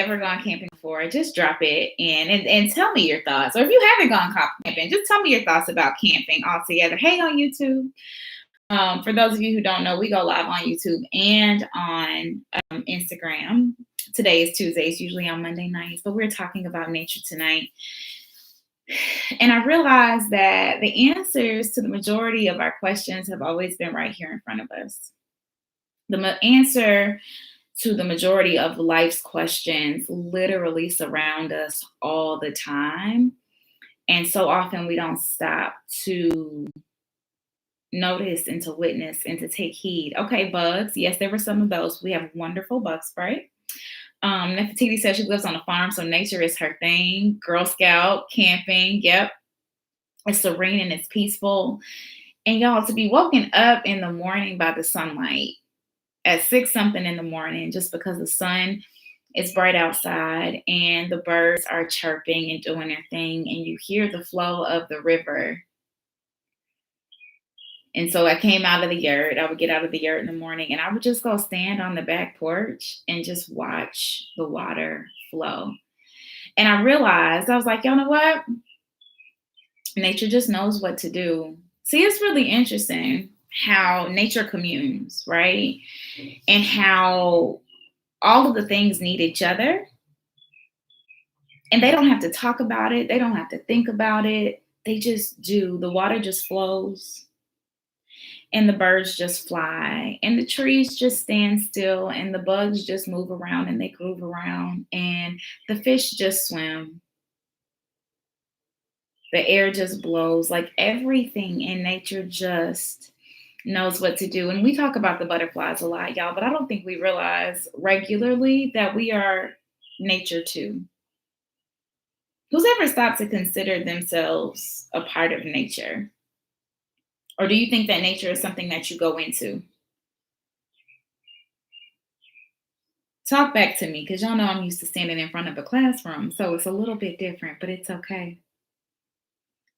ever gone camping before, just drop it in and tell me your thoughts. Or if you haven't gone camping, just tell me your thoughts about camping altogether. Hey, on YouTube. For those of you who don't know, we go live on YouTube and on Instagram. Today is Tuesday. It's usually on Monday nights, but we're talking about nature tonight. And I realized that the answers to the majority of our questions have always been right here in front of us. The answer to the majority of life's questions literally surround us all the time. And so often we don't stop to notice and to witness and to take heed. Okay, bugs. Yes, there were some of those. We have wonderful bug spray. Nefertiti says she lives on a farm, so nature is her thing. Girl Scout, camping. Yep. It's serene and it's peaceful. And y'all, to be woken up in the morning by the sunlight at 6 something in the morning, just because the sun is bright outside and the birds are chirping and doing their thing, and you hear the flow of the river. And so I came out of the yurt. I would get out of the yurt in the morning and I would just go stand on the back porch and just watch the water flow. And I realized, I was like, you know what? Nature just knows what to do. See, it's really interesting how nature communes, right? And how all of the things need each other. And they don't have to talk about it. They don't have to think about it. They just do. The water just flows. And the birds just fly, and the trees just stand still, and the bugs just move around and they groove around, and the fish just swim. The air just blows. Like everything in nature just knows what to do. And we talk about the butterflies a lot, y'all, but I don't think we realize regularly that we are nature too. Who's ever stopped to consider themselves a part of nature? Or do you think that nature is something that you go into? Talk back to me, because y'all know I'm used to standing in front of a classroom, so it's a little bit different, but it's okay.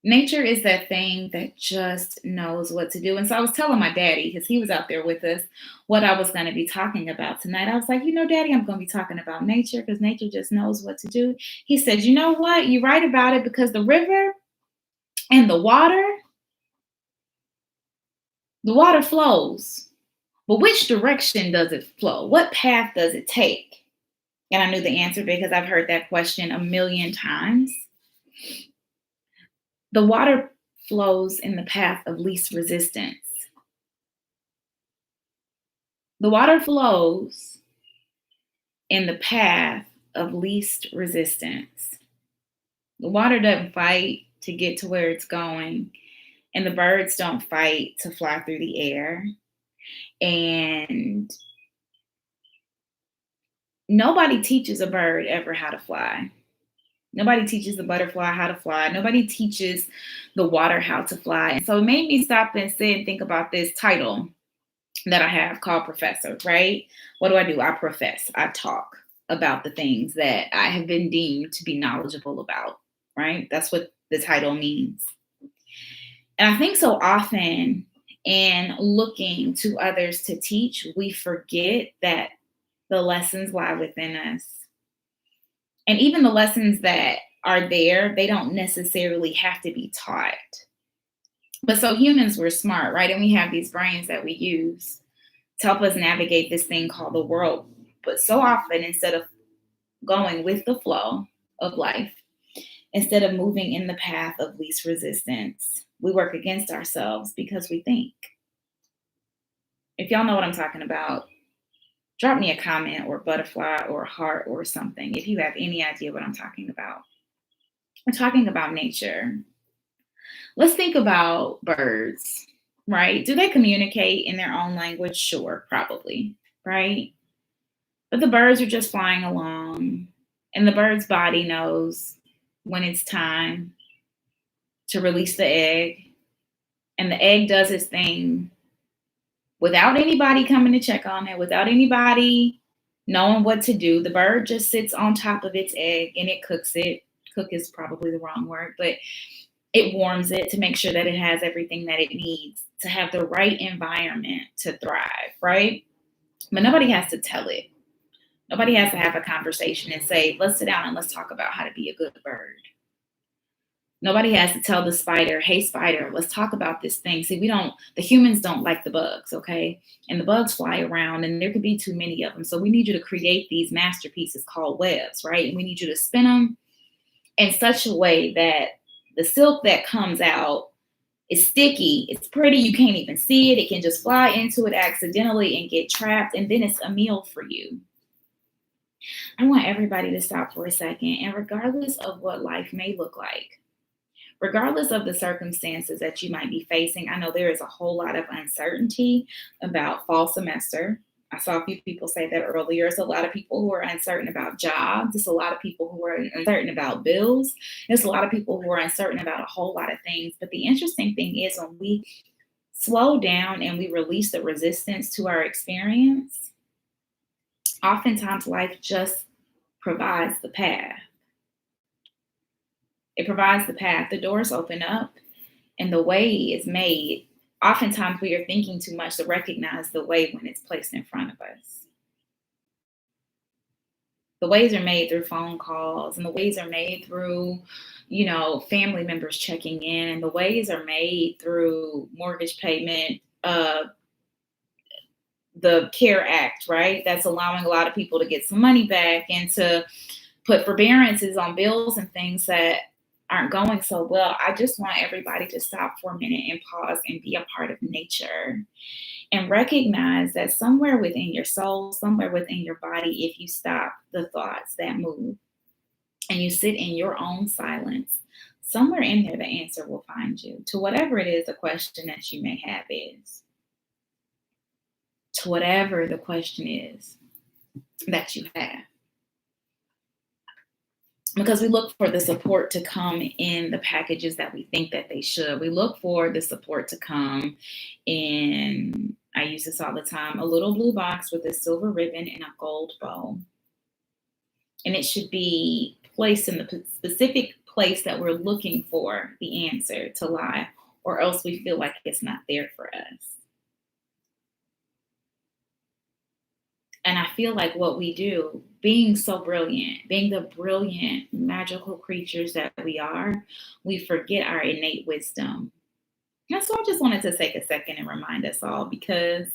Nature is that thing that just knows what to do. And so I was telling my daddy, because he was out there with us, what I was going to be talking about tonight. I was like, Daddy, I'm going to be talking about nature because nature just knows what to do. He said, you know what? You're right about it, because the river and the water flows, but which direction does it flow? What path does it take? And I knew the answer because I've heard that question a million times. The water flows in the path of least resistance. The water flows in the path of least resistance. The water doesn't fight to get to where it's going. And the birds don't fight to fly through the air. And nobody teaches a bird ever how to fly. Nobody teaches the butterfly how to fly. Nobody teaches the water how to fly. And so it made me stop and sit and think about this title that I have called Professor, right? What do? I profess. I talk about the things that I have been deemed to be knowledgeable about, right? That's what the title means. And I think so often in looking to others to teach, we forget that the lessons lie within us. And even the lessons that are there, they don't necessarily have to be taught. But so humans, we're smart, right? And we have these brains that we use to help us navigate this thing called the world. But so often, instead of going with the flow of life, instead of moving in the path of least resistance, we work against ourselves because we think. If y'all know what I'm talking about, drop me a comment or butterfly or a heart or something if you have any idea what I'm talking about. We're talking about nature. Let's think about birds, right? Do they communicate in their own language? Sure, probably, right? But the birds are just flying along, and the bird's body knows when it's time to release the egg, and the egg does its thing without anybody coming to check on it, without anybody knowing what to do. The bird just sits on top of its egg and it cooks it. Cook is probably the wrong word, but it warms it to make sure that it has everything that it needs to have the right environment to thrive, right? But nobody has to tell it Nobody has to have a conversation and say, let's sit down and let's talk about how to be a good bird. Nobody has to tell the spider, hey, spider, let's talk about this thing. See, the humans don't like the bugs, okay? And the bugs fly around and there could be too many of them. So we need you to create these masterpieces called webs, right? And we need you to spin them in such a way that the silk that comes out is sticky, it's pretty, you can't even see it. It can just fly into it accidentally and get trapped, and then it's a meal for you. I want everybody to stop for a second, and regardless of what life may look like, regardless of the circumstances that you might be facing, I know there is a whole lot of uncertainty about fall semester. I saw a few people say that earlier. It's a lot of people who are uncertain about jobs. It's a lot of people who are uncertain about bills. It's a lot of people who are uncertain about a whole lot of things. But the interesting thing is when we slow down and we release the resistance to our experience, oftentimes life just provides the path. It provides the path. The doors open up and the way is made. Oftentimes we are thinking too much to recognize the way when it's placed in front of us. The ways are made through phone calls, and the ways are made through, family members checking in, and the ways are made through mortgage payment, the CARE Act, right? That's allowing a lot of people to get some money back and to put forbearances on bills and things that aren't going so well. I just want everybody to stop for a minute and pause and be a part of nature and recognize that somewhere within your soul, somewhere within your body, if you stop the thoughts that move and you sit in your own silence, somewhere in there, the answer will find you to whatever it is the question that you may have is. To whatever the question is that you have. Because we look for the support to come in the packages that we think that they should. We look for the support to come in, I use this all the time, a little blue box with a silver ribbon and a gold bow. And it should be placed in the specific place that we're looking for the answer to lie, or else we feel like it's not there for us. And I feel like what we do, being so brilliant, being the brilliant, magical creatures that we are, we forget our innate wisdom. And so I just wanted to take a second and remind us all, because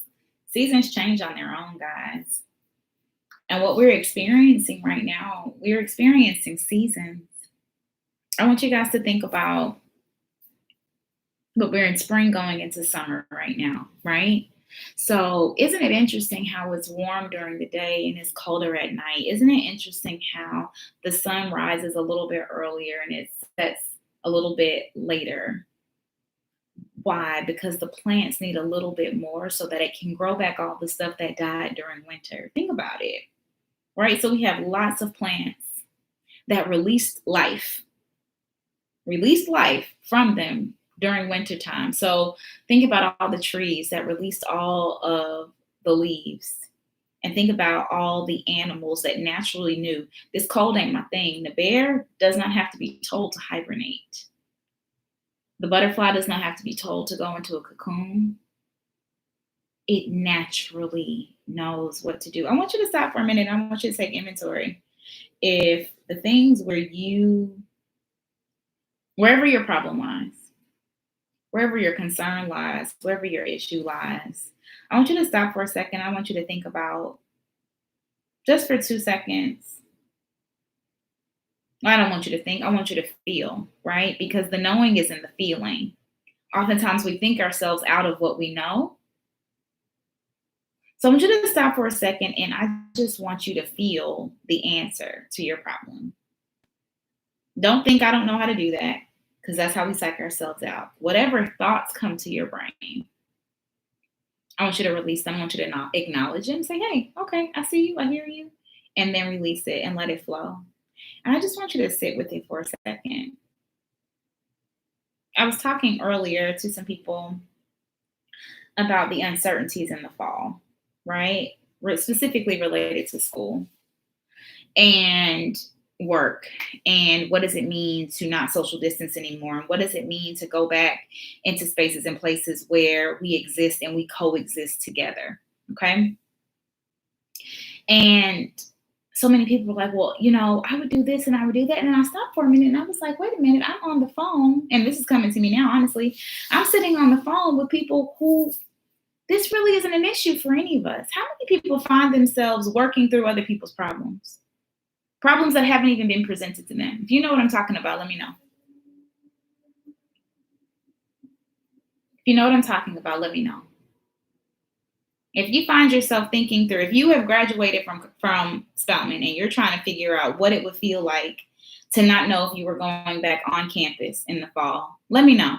seasons change on their own, guys. And what we're experiencing right now, we're experiencing seasons. I want you guys to think about, but we're in spring going into summer right now, right? So isn't it interesting how it's warm during the day and it's colder at night? Isn't it interesting how the sun rises a little bit earlier and it sets a little bit later? Why? Because the plants need a little bit more so that it can grow back all the stuff that died during winter. Think about it, right? So we have lots of plants that released life from them during winter time. So think about all the trees that released all of the leaves, and think about all the animals that naturally knew this cold ain't my thing. The bear does not have to be told to hibernate. The butterfly does not have to be told to go into a cocoon. It naturally knows what to do. I want you to stop for a minute. I want you to take inventory. If the things wherever your problem lies, wherever your concern lies, wherever your issue lies, I want you to stop for a second. I want you to think about, just for 2 seconds. I don't want you to think, I want you to feel, right? Because the knowing is in the feeling. Oftentimes we think ourselves out of what we know. So I want you to stop for a second, and I just want you to feel the answer to your problem. Don't think I don't know how to do that, because that's how we psych ourselves out. Whatever thoughts come to your brain, I want you to release them. I want you to acknowledge them. Say, hey, okay, I see you. I hear you. And then release it and let it flow. And I just want you to sit with it for a second. I was talking earlier to some people about the uncertainties in the fall, right? Specifically related to school and work, and what does it mean to not social distance anymore, and what does it mean to go back into spaces and places where we exist and we coexist together. Okay. And so many people were like, well, I would do this and I would do that. And then I stopped for a minute and I was like, wait a minute, I'm on the phone. And this is coming to me now, honestly. I'm sitting on the phone with people who this really isn't an issue for any of us. How many people find themselves working through other people's problems? Problems that haven't even been presented to them. If you know what I'm talking about, let me know. If you know what I'm talking about, let me know. If you find yourself thinking through, if you have graduated from Spelman and you're trying to figure out what it would feel like to not know if you were going back on campus in the fall, let me know.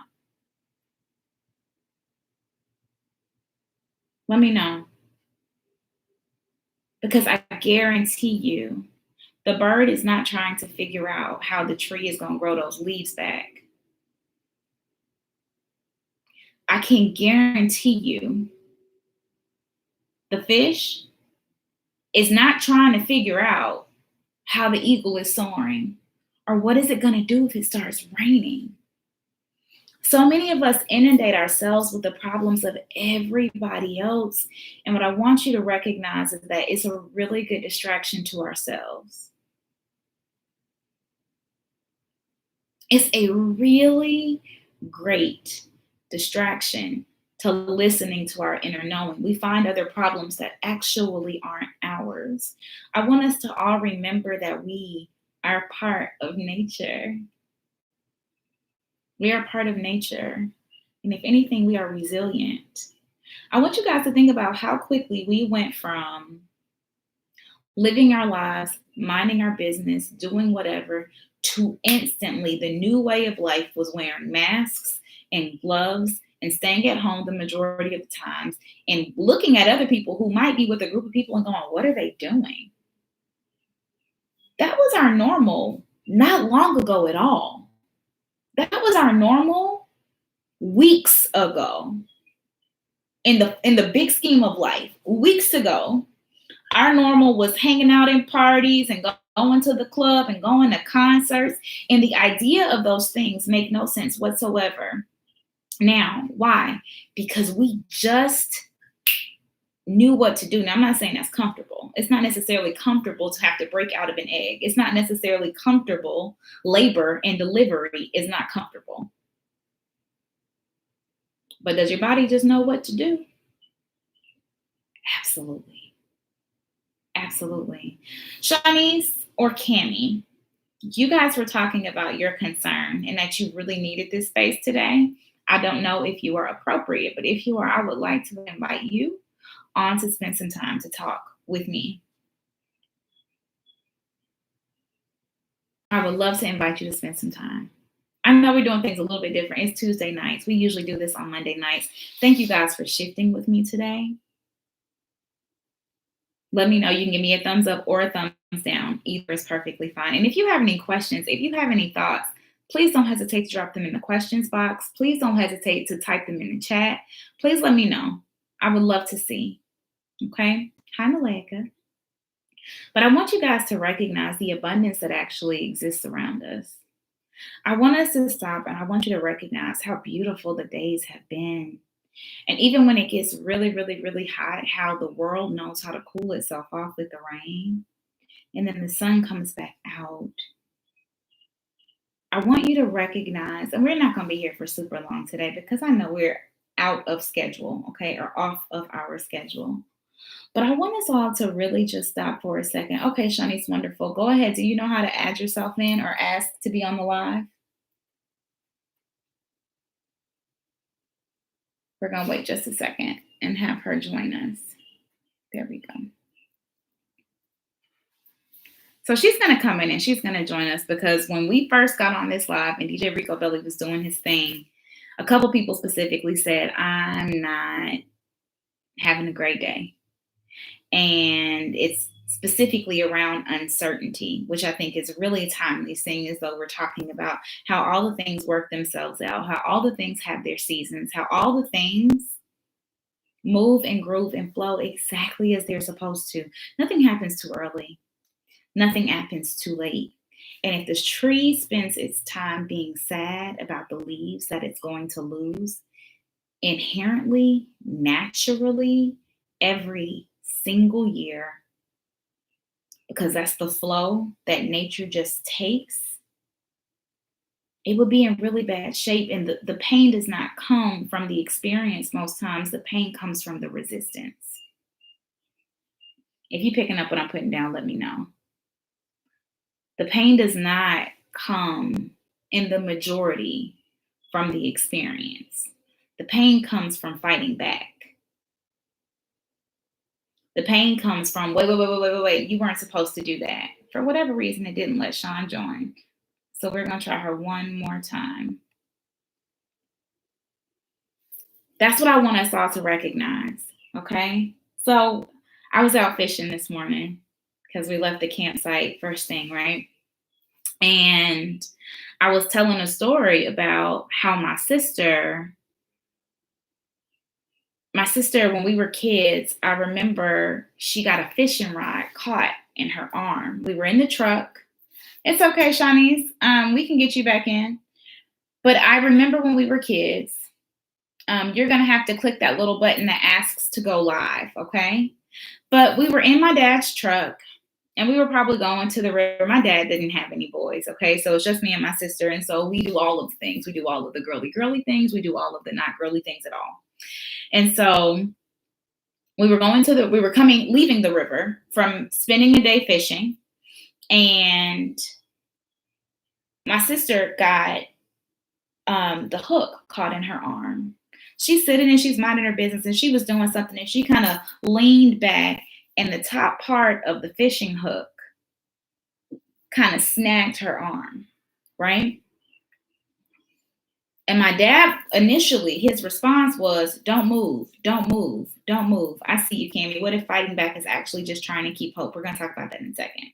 Let me know. Because I guarantee you, the bird is not trying to figure out how the tree is going to grow those leaves back. I can guarantee you, the fish is not trying to figure out how the eagle is soaring or what is it going to do if it starts raining. So many of us inundate ourselves with the problems of everybody else. And what I want you to recognize is that it's a really good distraction to ourselves. It's a really great distraction to listening to our inner knowing. We find other problems that actually aren't ours. I want us to all remember that we are part of nature. We are part of nature. And if anything, we are resilient. I want you guys to think about how quickly we went from living our lives, minding our business, doing whatever, to instantly the new way of life was wearing masks and gloves and staying at home the majority of the times and looking at other people who might be with a group of people and going, what are they doing? That was our normal not long ago at all. That was our normal weeks ago in the big scheme of life. Weeks ago, our normal was hanging out in parties and going to the club and going to concerts. And the idea of those things make no sense whatsoever. Now, why? Because we just knew what to do. Now, I'm not saying that's comfortable. It's not necessarily comfortable to have to break out of an egg. It's not necessarily comfortable. Labor and delivery is not comfortable. But does your body just know what to do? Absolutely. Absolutely. Shanice or Cammie, you guys were talking about your concern and that you really needed this space today. I don't know if you are appropriate, but if you are, I would like to invite you on to spend some time to talk with me. I would love to invite you to spend some time. I know we're doing things a little bit different. It's Tuesday nights. We usually do this on Monday nights. Thank you guys for shifting with me today. Let me know. You can give me a thumbs up or a thumbs down. Either is perfectly fine. And if you have any questions, if you have any thoughts, please don't hesitate to drop them in the questions box. Please don't hesitate to type them in the chat. Please let me know. I would love to see. Okay? Hi, Malika. But I want you guys to recognize the abundance that actually exists around us. I want us to stop and I want you to recognize how beautiful the days have been. And even when it gets really, really, really hot, how the world knows how to cool itself off with the rain. And then the sun comes back out. I want you to recognize, and we're not going to be here for super long today because I know we're out of schedule, okay, or off of our schedule. But I want us all to really just stop for a second. Okay, Shanice, wonderful. Go ahead. Do you know how to add yourself in or ask to be on the live? We're going to wait just a second and have her join us. There we go. So she's going to come in and she's going to join us because when we first got on this live and DJ Rico Belly was doing his thing, a couple people specifically said, I'm not having a great day. And it's specifically around uncertainty, which I think is really timely, seeing as though we're talking about how all the things work themselves out, how all the things have their seasons, how all the things move and groove and flow exactly as they're supposed to. Nothing happens too early. Nothing happens too late. And if the tree spends its time being sad about the leaves that it's going to lose, inherently, naturally, every single year, because that's the flow that nature just takes, it would be in really bad shape. And the pain does not come from the experience most times. The pain comes from the resistance. If you're picking up what I'm putting down, let me know. The pain does not come in the majority from the experience. The pain comes from fighting back. The pain comes from, wait, you weren't supposed to do that. For whatever reason, it didn't let Sean join. So we're going to try her one more time. That's what I want us all to recognize, okay? So I was out fishing this morning because we left the campsite first thing, right? And I was telling a story about how my sister, when we were kids, I remember she got a fishing rod caught in her arm. We were in the truck. It's okay, Shawnees. We can get you back in. But I remember when we were kids, you're going to have to click that little button that asks to go live, okay? But we were in my dad's truck, and we were probably going to the river. My dad didn't have any boys, okay? So it's just me and my sister, and so we do all of the things. We do all of the girly things. We do all of the not girly things at all. And so we were leaving the river from spending a day fishing, and my sister got the hook caught in her arm. She's sitting and she's minding her business, and she was doing something, and she kind of leaned back, and the top part of the fishing hook kind of snagged her arm, right? And my dad, initially, his response was, don't move, don't move, don't move. I see you, Cammie. What if fighting back is actually just trying to keep hope? We're going to talk about that in a second.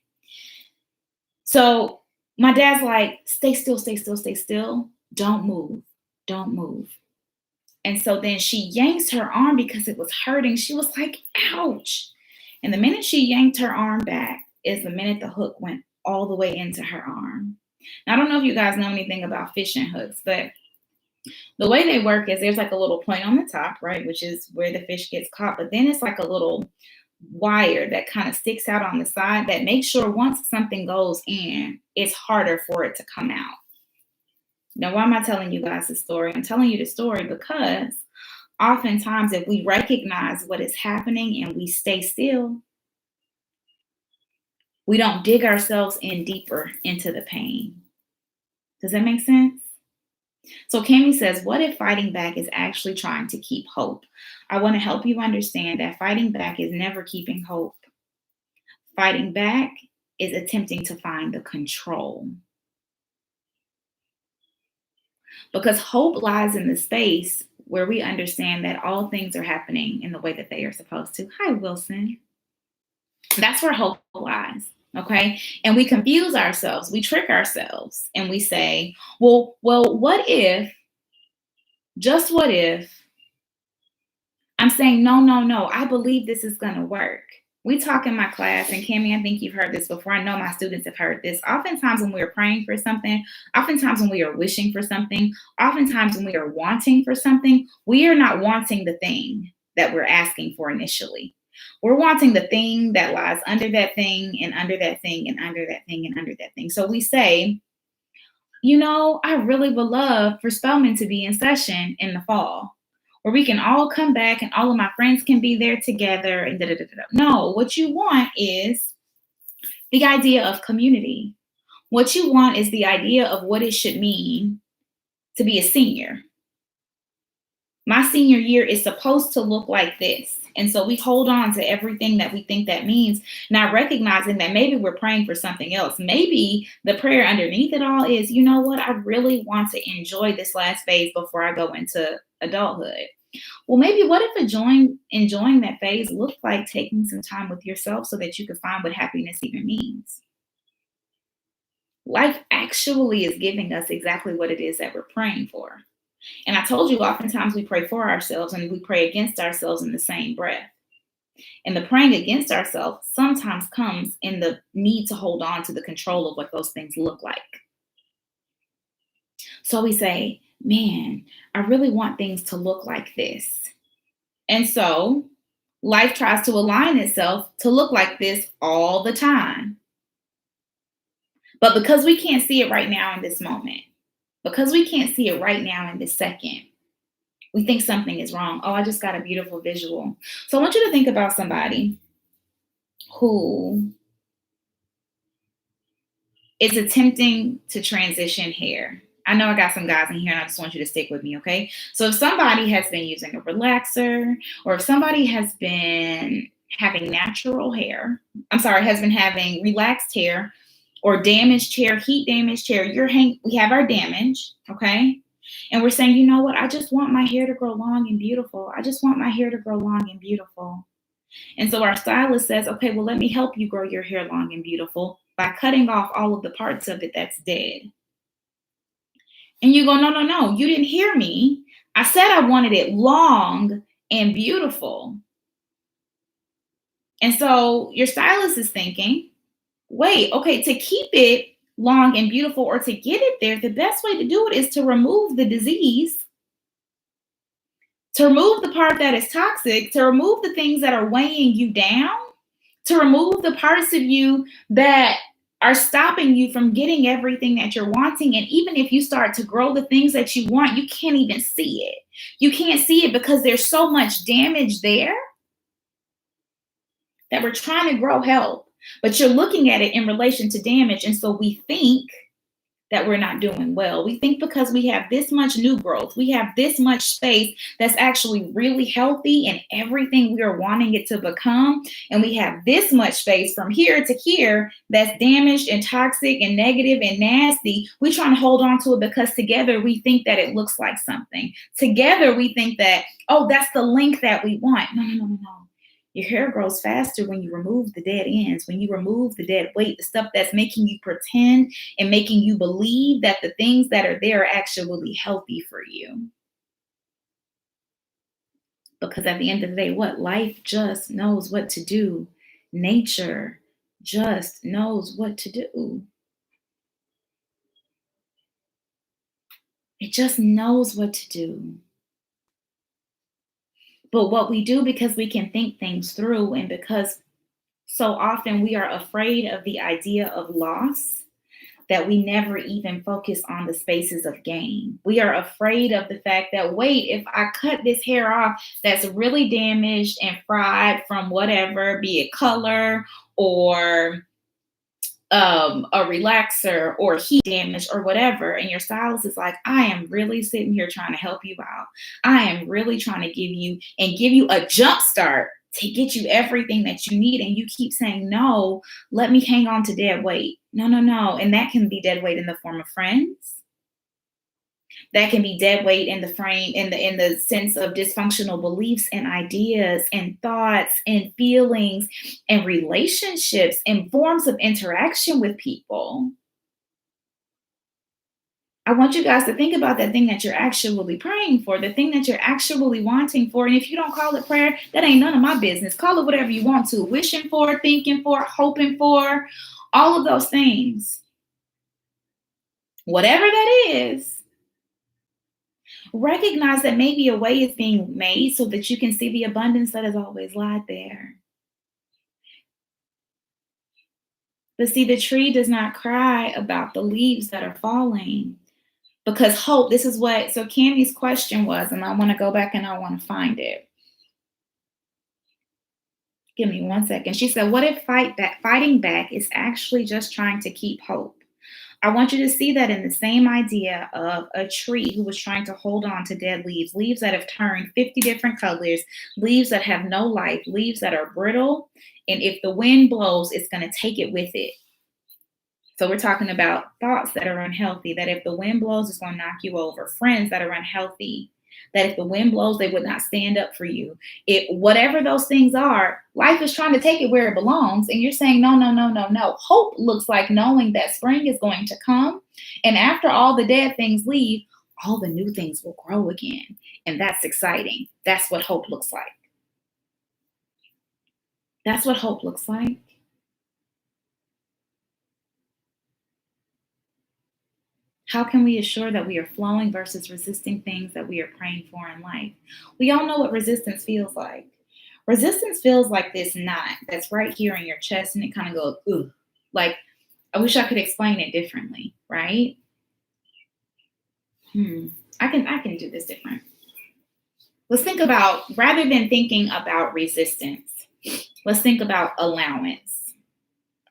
So my dad's like, stay still, stay still, stay still. Don't move, don't move. And so then she yanks her arm because it was hurting. She was like, ouch. And the minute she yanked her arm back is the minute the hook went all the way into her arm. Now, I don't know if you guys know anything about fishing hooks, but the way they work is there's like a little point on the top, right, which is where the fish gets caught. But then it's like a little wire that kind of sticks out on the side that makes sure once something goes in, it's harder for it to come out. Now, why am I telling you guys this story? I'm telling you the story because oftentimes if we recognize what is happening and we stay still, we don't dig ourselves in deeper into the pain. Does that make sense? So Cammie says, what if fighting back is actually trying to keep hope? I want to help you understand that fighting back is never keeping hope. Fighting back is attempting to find the control. Because hope lies in the space where we understand that all things are happening in the way that they are supposed to. Hi, Wilson. That's where hope lies. Okay. And we confuse ourselves. We trick ourselves and we say, well, what if, just what if I'm saying, no, I believe this is going to work. We talk in my class, and Cammie, I think you've heard this before. I know my students have heard this. Oftentimes when we're praying for something, oftentimes when we are wishing for something, oftentimes when we are wanting for something, we are not wanting the thing that we're asking for initially. We're wanting the thing that lies under that thing and under that thing and under that thing and under that thing. So we say, I really would love for Spelman to be in session in the fall, where we can all come back and all of my friends can be there together and da-da-da-da-da. No, what you want is the idea of community. What you want is the idea of what it should mean to be a senior. My senior year is supposed to look like this. And so we hold on to everything that we think that means, not recognizing that maybe we're praying for something else. Maybe the prayer underneath it all is, you know what, I really want to enjoy this last phase before I go into adulthood. Well, maybe what if enjoying that phase looked like taking some time with yourself so that you could find what happiness even means? Life actually is giving us exactly what it is that we're praying for. And I told you, oftentimes we pray for ourselves and we pray against ourselves in the same breath. And the praying against ourselves sometimes comes in the need to hold on to the control of what those things look like. So we say, man, I really want things to look like this. And so Life tries to align itself to look like this all the time. But because we can't see it right now in this moment, because we can't see it right now in this second, we think something is wrong. Oh, I just got a beautiful visual. So I want you to think about somebody who is attempting to transition hair. I know I got some guys in here and I just want you to stick with me, okay? So if somebody has been using a relaxer, or if somebody has been having natural hair, has been having relaxed hair or damaged hair, heat damaged hair, we have our damage, okay? And we're saying, you know what? I just want my hair to grow long and beautiful. I just want my hair to grow long and beautiful. And so our stylist says, okay, well, let me help you grow your hair long and beautiful by cutting off all of the parts of it that's dead. And you go, no, no, no, you didn't hear me. I said I wanted it long and beautiful. And so your stylist is thinking, wait, okay, to keep it long and beautiful or to get it there, the best way to do it is to remove the disease, to remove the part that is toxic, to remove the things that are weighing you down, to remove the parts of you that are stopping you from getting everything that you're wanting. And even if you start to grow the things that you want, you can't even see it. You can't see it because there's so much damage there that we're trying to grow health, but you're looking at it in relation to damage. And so we think that we're not doing well. We think because we have this much new growth, we have this much space that's actually really healthy and everything we are wanting it to become, and we have this much space from here to here that's damaged and toxic and negative and nasty, we're trying to hold on to it because together we think that it looks like something. Together we think that, oh, that's the length that we want. No, no, no, no, no. Your hair grows faster when you remove the dead ends, when you remove the dead weight, the stuff that's making you pretend and making you believe that the things that are there are actually healthy for you. Because at the end of the day, what? Life just knows what to do. Nature just knows what to do. It just knows what to do. But what we do, because we can think things through and because so often we are afraid of the idea of loss, that we never even focus on the spaces of gain. We are afraid of the fact that, wait, if I cut this hair off that's really damaged and fried from whatever, be it color or a relaxer or heat damage or whatever, and your stylist is like, I am really sitting here trying to help you out. I am really trying to give you a jump start to get you everything that you need. And you keep saying, no, let me hang on to dead weight. No, no, no. And that can be dead weight in the form of friends. That can be dead weight in the frame, in the sense of dysfunctional beliefs and ideas and thoughts and feelings and relationships and forms of interaction with people. I want you guys to think about that thing that you're actually praying for, the thing that you're actually wanting for. And if you don't call it prayer, that ain't none of my business. Call it whatever you want to. Wishing for, thinking for, hoping for, all of those things. Whatever that is, recognize that maybe a way is being made so that you can see the abundance that has always lied there. But see, the tree does not cry about the leaves that are falling. Because hope, this is what, so Cammie's question was, and I want to go back and I want to find it. Give me 1 second. She said, what if fighting back is actually just trying to keep hope? I want you to see that in the same idea of a tree who was trying to hold on to dead leaves, leaves that have turned 50 different colors, leaves that have no life, leaves that are brittle. And if the wind blows, it's going to take it with it. So we're talking about thoughts that are unhealthy, that if the wind blows, it's going to knock you over. Friends that are unhealthy, that if the wind blows, they would not stand up for you. Whatever those things are, life is trying to take it where it belongs. And you're saying, no, no, no, no, no. Hope looks like knowing that spring is going to come. And after all the dead things leave, all the new things will grow again. And that's exciting. That's what hope looks like. That's what hope looks like. How can we assure that we are flowing versus resisting things that we are praying for in life? We all know what resistance feels like. Resistance feels like this knot that's right here in your chest, and it kind of goes, ooh, like, I wish I could explain it differently, right? I can do this different. Let's think about, rather than thinking about resistance, let's think about allowance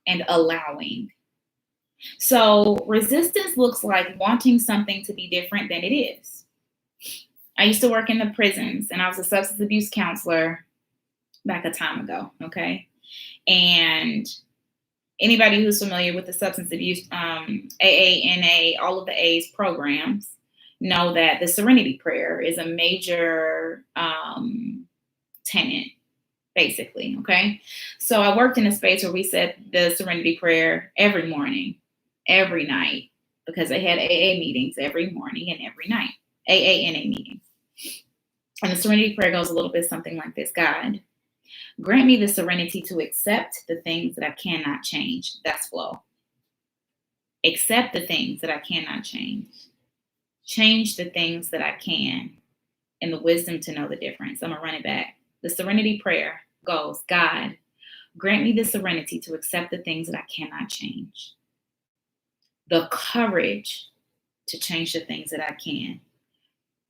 and allowing. So resistance looks like wanting something to be different than it is. I used to work in the prisons, and I was a substance abuse counselor back a time ago, okay? And anybody who's familiar with the substance abuse, AA, NA, all of the A's programs, know that the serenity prayer is a major tenet, basically, okay? So I worked in a space where we said the serenity prayer every morning, every night, because they had AA meetings every morning and every night, AA, NA meetings. And the serenity prayer goes a little bit something like this: God, grant me the serenity to accept the things that I cannot change. That's flow. Accept the things that I cannot change. Change the things that I can. And the wisdom to know the difference. I'm going to run it back. The serenity prayer goes: God, grant me the serenity to accept the things that I cannot change. The courage to change the things that I can.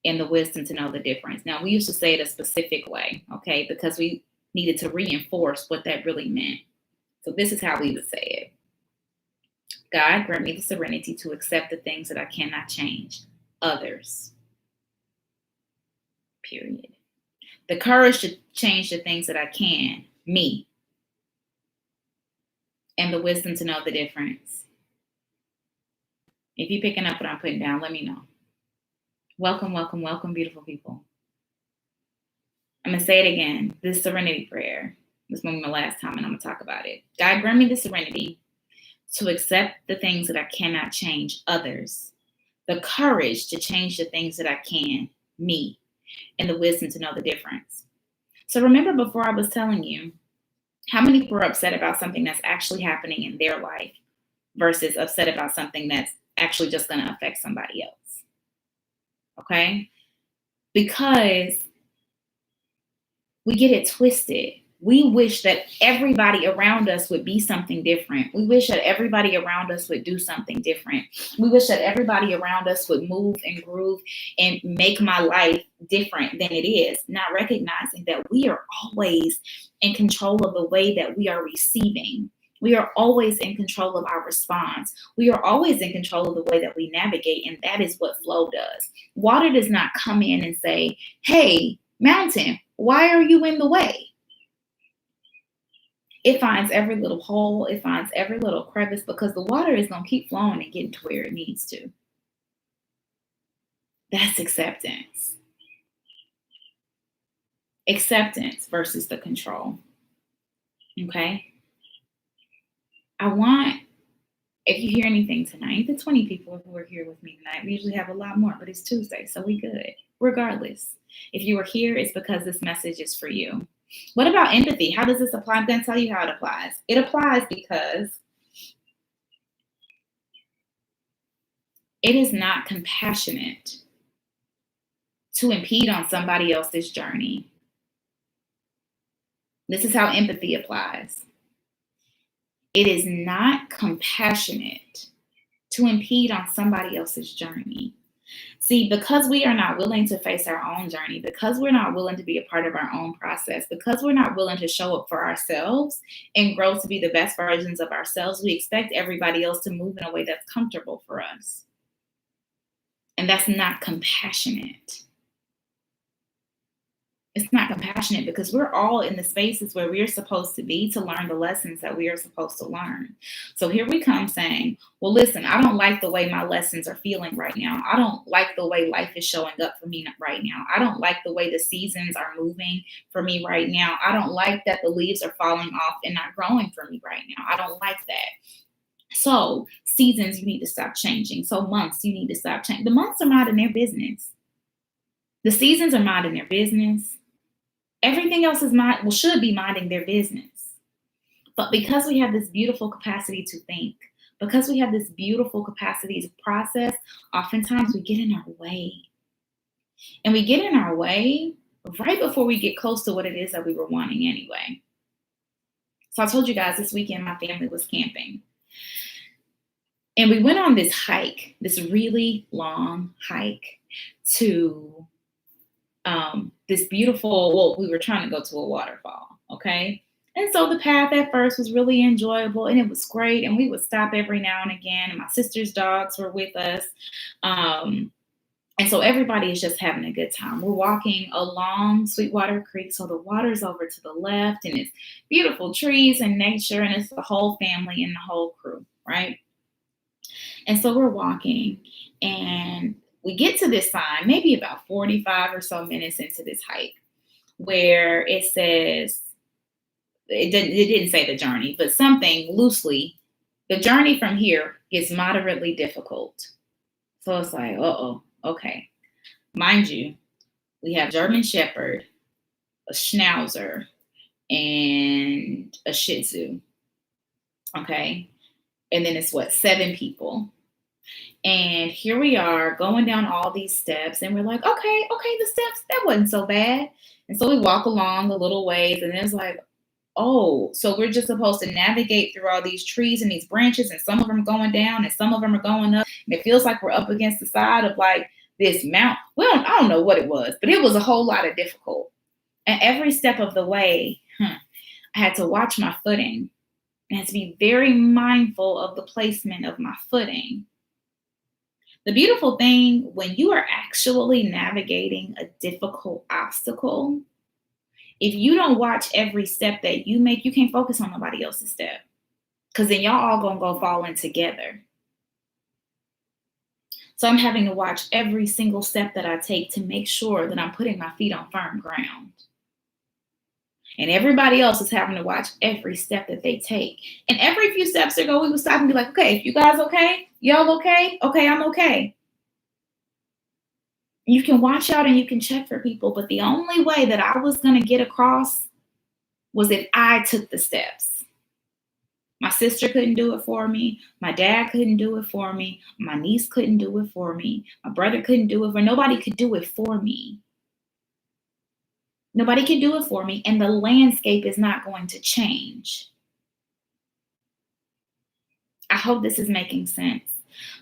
And the wisdom to know the difference. Now, we used to say it a specific way, okay, because we needed to reinforce what that really meant. So this is how we would say it. God, grant me the serenity to accept the things that I cannot change. Others. Period. The courage to change the things that I can. Me. And the wisdom to know the difference. If you're picking up what I'm putting down, let me know. Welcome, welcome, welcome, beautiful people. I'm going to say it again. This serenity prayer. This will be my last time, and I'm going to talk about it. God, grant me the serenity to accept the things that I cannot change. Others. The courage to change the things that I can. Me. And the wisdom to know the difference. So remember, before I was telling you, how many people are upset about something that's actually happening in their life versus upset about something that's actually just going to affect somebody else? Okay? Because we get it twisted. We wish that everybody around us would be something different. We wish that everybody around us would do something different. We wish that everybody around us would move and groove and make my life different than it is, not recognizing that we are always in control of the way that we are receiving. We are always in control of our response. We are always in control of the way that we navigate, and that is what flow does. Water does not come in and say, hey, mountain, why are you in the way? It finds every little hole. It finds every little crevice, because the water is going to keep flowing and getting to where it needs to. That's acceptance. Acceptance versus the control. Okay? I want, if you hear anything tonight, the 20 people who are here with me tonight, we usually have a lot more, but it's Tuesday, so we good. Regardless, if you are here, it's because this message is for you. What about empathy? How does this apply? I'm going to tell you how it applies. It applies because it is not compassionate to impede on somebody else's journey. This is how empathy applies. It is not compassionate to impede on somebody else's journey. See, because we are not willing to face our own journey, because we're not willing to be a part of our own process, because we're not willing to show up for ourselves and grow to be the best versions of ourselves, we expect everybody else to move in a way that's comfortable for us. And that's not compassionate. It's not compassionate, because we're all in the spaces where we're supposed to be to learn the lessons that we are supposed to learn. So here we come saying, well, listen, I don't like the way my lessons are feeling right now. I don't like the way life is showing up for me right now. I don't like the way the seasons are moving for me right now. I don't like that the leaves are falling off and not growing for me right now. I don't like that. So seasons, you need to stop changing. So months, you need to stop changing. The months are minding their business. The seasons are minding their business. Everything else is should be minding their business. But because we have this beautiful capacity to think, because we have this beautiful capacity to process, oftentimes we get in our way. And we get in our way right before we get close to what it is that we were wanting anyway. So I told you guys this weekend my family was camping. And we went on this hike, this really long hike to this beautiful, well, we were trying to go to a waterfall, okay? And so the path at first was really enjoyable and it was great. And we would stop every now and again. And my sister's dogs were with us. Um, and so everybody is just having a good time. We're walking along Sweetwater Creek. So the water's over to the left and it's beautiful trees and nature. And it's the whole family and the whole crew, right? And so we're walking and we get to this sign, maybe about 45 or so minutes into this hike, where it says, it didn't say the journey, but something loosely, the journey from here gets moderately difficult. So it's like, uh-oh, okay. Mind you, we have German Shepherd, a Schnauzer, and a Shih Tzu. Okay. And then it's 7 people. And here we are going down all these steps, and we're like, okay, the steps, that wasn't so bad. And so we walk along a little ways, and it's like, oh, so we're just supposed to navigate through all these trees and these branches, and some of them going down and some of them are going up. And it feels like we're up against the side of like this mountain. Well, I don't know what it was, but it was a whole lot of difficult. And every step of the way, I had to watch my footing and to be very mindful of the placement of my footing. The beautiful thing, when you are actually navigating a difficult obstacle, if you don't watch every step that you make, you can't focus on nobody else's step. Because then y'all all gonna go falling together. So I'm having to watch every single step that I take to make sure that I'm putting my feet on firm ground. And everybody else is having to watch every step that they take. And every few steps ago, we would stop and be like, okay, you guys okay? Y'all okay? Okay, I'm okay. You can watch out and you can check for people, but the only way that I was going to get across was if I took the steps. My sister couldn't do it for me. My dad couldn't do it for me. My niece couldn't do it for me. My brother couldn't do it for me. Nobody could do it for me. Nobody can do it for me, and the landscape is not going to change. I hope this is making sense.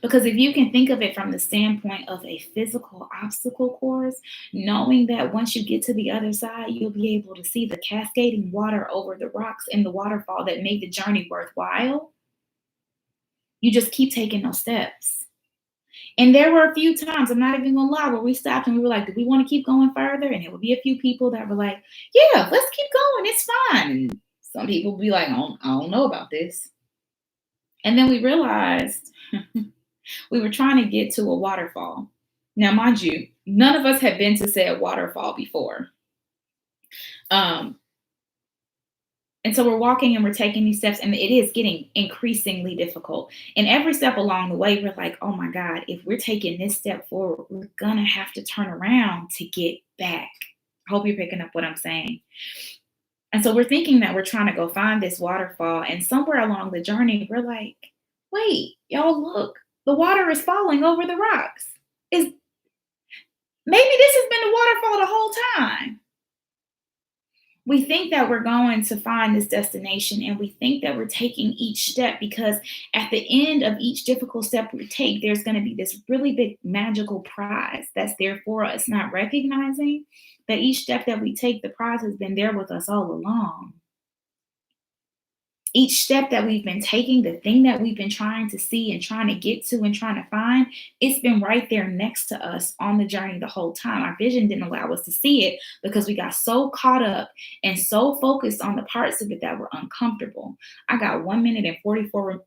Because if you can think of it from the standpoint of a physical obstacle course, knowing that once you get to the other side, you'll be able to see the cascading water over the rocks and the waterfall that made the journey worthwhile, you just keep taking those steps. And there were a few times, I'm not even gonna lie, where we stopped and we were like, do we want to keep going further? And it would be a few people that were like, yeah, let's keep going. It's fine. And some people would be like, I don't know about this. And then we realized we were trying to get to a waterfall. Now, mind you, none of us had been to said waterfall before. And so we're walking and we're taking these steps, and it is getting increasingly difficult. And every step along the way, we're like, oh my God, if we're taking this step forward, we're going to have to turn around to get back. I hope you're picking up what I'm saying. And so we're thinking that we're trying to go find this waterfall. And somewhere along the journey, we're like, wait, y'all, look, the water is falling over the rocks. Maybe this has been the waterfall the whole time. We think that we're going to find this destination, and we think that we're taking each step because at the end of each difficult step we take, there's going to be this really big magical prize that's there for us, not recognizing that each step that we take, the prize has been there with us all along. Each step that we've been taking, the thing that we've been trying to see and trying to get to and trying to find, it's been right there next to us on the journey the whole time. Our vision didn't allow us to see it because we got so caught up and so focused on the parts of it that were uncomfortable. I got 1 minute and 44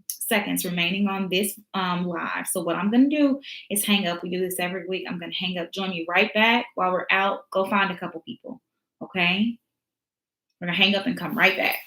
seconds remaining on this live. So what I'm going to do is hang up. We do this every week. I'm going to hang up, join you right back while we're out. Go find a couple people. Okay? We're going to hang up and come right back.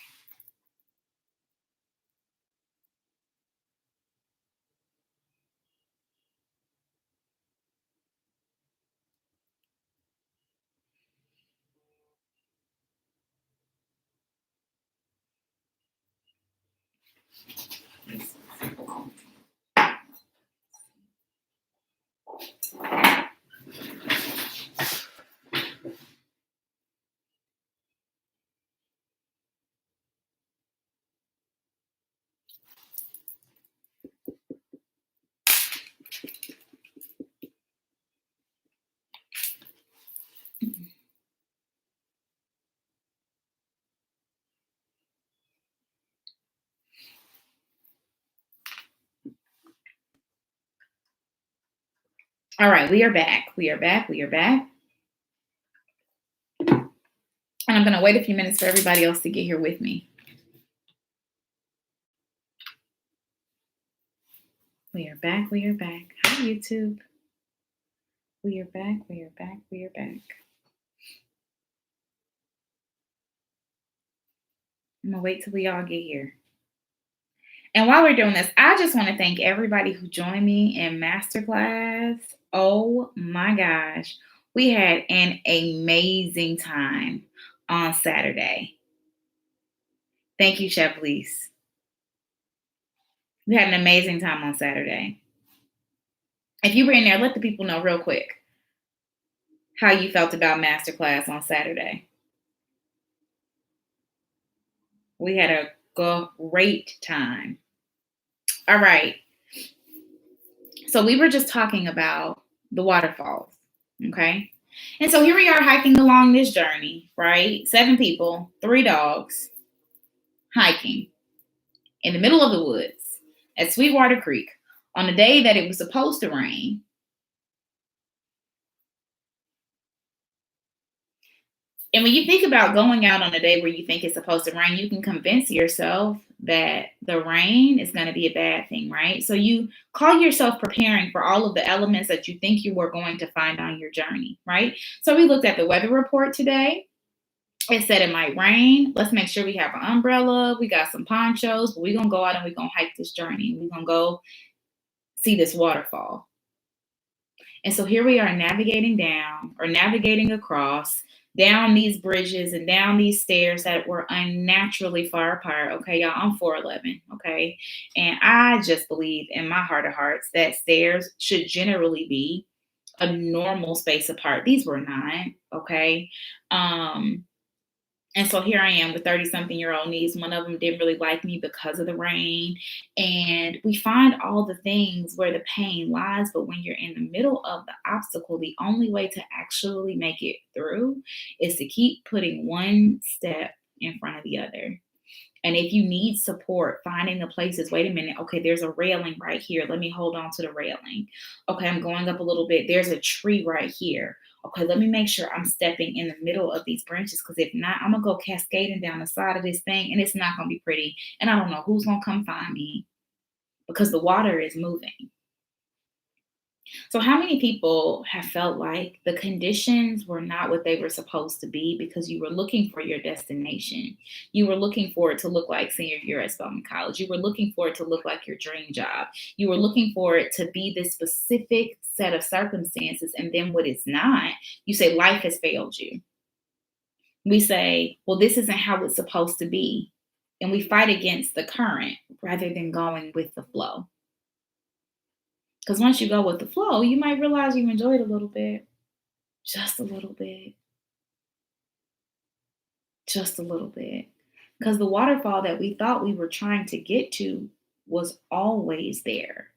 All right, we are back. We are back. We are back. And I'm going to wait a few minutes for everybody else to get here with me. We are back. We are back. Hi, YouTube. We are back. We are back. We are back. I'm going to wait till we all get here. And while we're doing this, I just want to thank everybody who joined me in masterclass. Oh my gosh. We had an amazing time on Saturday. Thank you, Chef Lise. We had an amazing time on Saturday. If you were in there, let the people know real quick how you felt about masterclass on Saturday. We had a great time. All right. So we were just talking about the waterfalls. Okay. And so here we are hiking along this journey, right? 7 people, 3 dogs, hiking in the middle of the woods at Sweetwater Creek on the day that it was supposed to rain. And when you think about going out on a day where you think it's supposed to rain, you can convince yourself that the rain is going to be a bad thing, right? So you call yourself preparing for all of the elements that you think you were going to find on your journey, right? So we looked at the weather report today. It said it might rain. Let's make sure we have an umbrella. We got some ponchos, but we're going to go out and we're going to hike this journey. We're going to go see this waterfall. And so here we are navigating down or navigating across down these bridges and down these stairs that were unnaturally far apart. Okay, y'all, I'm 4'11. Okay. And I just believe in my heart of hearts that stairs should generally be a normal space apart. These were not. Okay. And so here I am with 30-something-year-old niece. One of them didn't really like me because of the rain. And we find all the things where the pain lies. But when you're in the middle of the obstacle, the only way to actually make it through is to keep putting one step in front of the other. And if you need support, finding the places, wait a minute, okay, there's a railing right here. Let me hold on to the railing. Okay, I'm going up a little bit. There's a tree right here. Okay, let me make sure I'm stepping in the middle of these branches because if not, I'm going to go cascading down the side of this thing and it's not going to be pretty. And I don't know who's going to come find me because the water is moving. So how many people have felt like the conditions were not what they were supposed to be because you were looking for your destination? You were looking for it to look like senior year at Spelman College. You were looking for it to look like your dream job. You were looking for it to be this specific set of circumstances. And then when it's not, you say life has failed you. We say, well, this isn't how it's supposed to be. And we fight against the current rather than going with the flow. Because once you go with the flow, you might realize you enjoyed a little bit, just a little bit, just a little bit. Because the waterfall that we thought we were trying to get to was always there.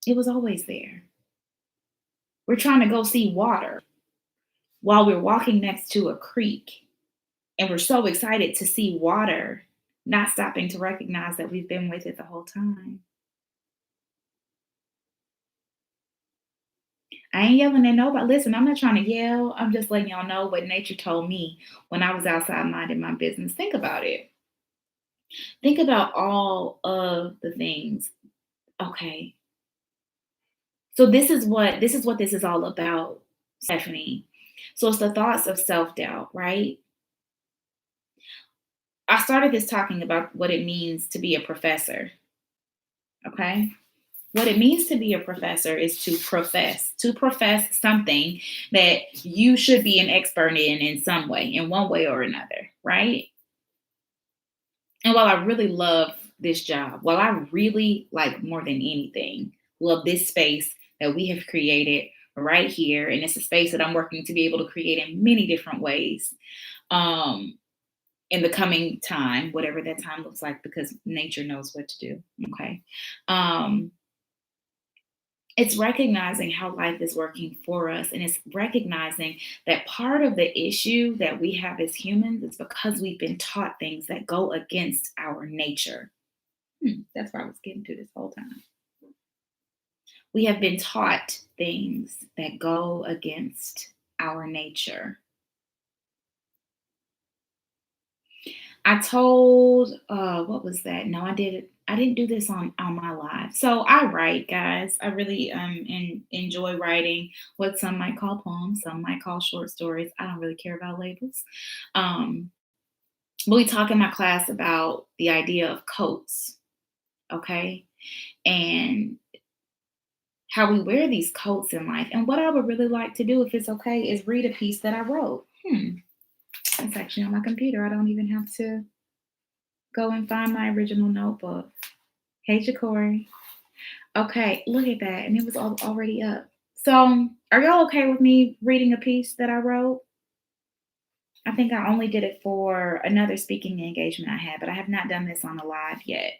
It was always there. We're trying to go see water while we're walking next to a creek. And we're so excited to see water, not stopping to recognize that we've been with it the whole time. I ain't yelling at nobody. Listen, I'm not trying to yell. I'm just letting y'all know what nature told me when I was outside minding my business. Think about it. Think about all of the things. Okay. So this is what this is all about, Stephanie. So it's the thoughts of self-doubt, right? I started this talking about what it means to be a professor. Okay. What it means to be a professor is to profess something that you should be an expert in some way, in one way or another, right? And while I really love this job, while I really like more than anything, love this space that we have created right here, and it's a space that I'm working to be able to create in many different ways in the coming time, whatever that time looks like, because nature knows what to do. Okay. It's recognizing how life is working for us. And it's recognizing that part of the issue that we have as humans is because we've been taught things that go against our nature. That's what I was getting to this whole time. We have been taught things that go against our nature. I told, what was that? No, I didn't do this on my live. So I write, guys. I really enjoy writing what some might call poems, some might call short stories. I don't really care about labels. Um, but we talk in my class about the idea of coats, okay, and how we wear these coats in life. And what I would really like to do, if it's okay, is read a piece that I wrote. It's actually on my computer. I don't even have to go and find my original notebook. Hey, Ja'Cory. Okay, look at that. And it was already up. So, are y'all okay with me reading a piece that I wrote? I think I only did it for another speaking engagement I had, but I have not done this on a live yet.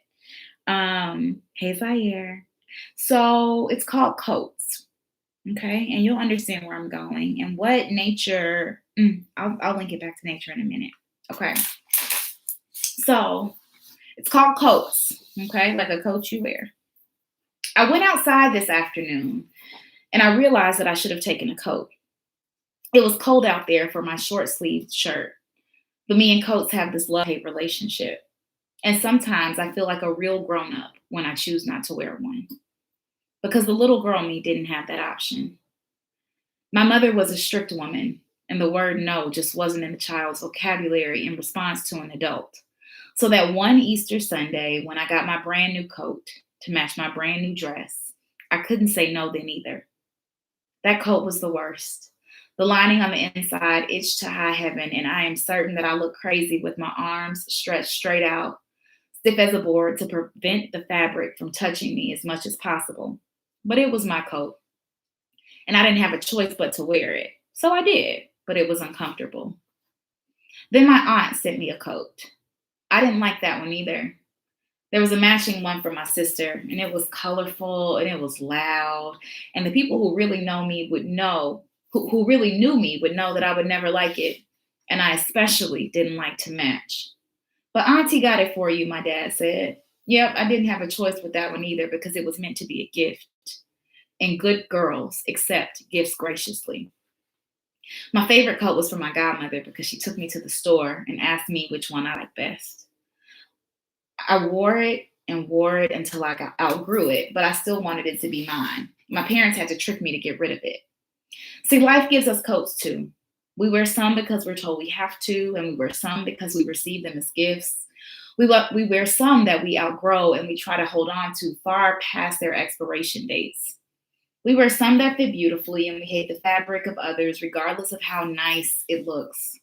Hey, Zaire. So, it's called Coats. Okay, and you'll understand where I'm going and what nature. I'll link it back to nature in a minute. Okay, so it's called Coats. Okay, like a coat you wear. I went outside this afternoon and I realized that I should have taken a coat. It was cold out there for my short sleeved shirt, but me and coats have this love hate relationship. And sometimes I feel like a real grown up when I choose not to wear one because the little girl me didn't have that option. My mother was a strict woman, and the word no just wasn't in the child's vocabulary in response to an adult. So that one Easter Sunday, when I got my brand new coat to match my brand new dress, I couldn't say no then either. That coat was the worst. The lining on the inside itched to high heaven, and I am certain that I looked crazy with my arms stretched straight out, stiff as a board to prevent the fabric from touching me as much as possible. But it was my coat, and I didn't have a choice but to wear it. So I did, but it was uncomfortable. Then my aunt sent me a coat. I didn't like that one either. There was a matching one for my sister, and it was colorful and it was loud. And the people who really know me would know, who really knew me would know that I would never like it. And I especially didn't like to match. But Auntie got it for you, my dad said. Yep, I didn't have a choice with that one either because it was meant to be a gift. And good girls accept gifts graciously. My favorite coat was from my godmother because she took me to the store and asked me which one I liked best. I wore it and wore it until I outgrew it, but I still wanted it to be mine. My parents had to trick me to get rid of it. See, life gives us coats too. We wear some because we're told we have to, and we wear some because we receive them as gifts. We wear some that we outgrow and we try to hold on to far past their expiration dates. We wear some that fit beautifully and we hate the fabric of others, regardless of how nice it looks.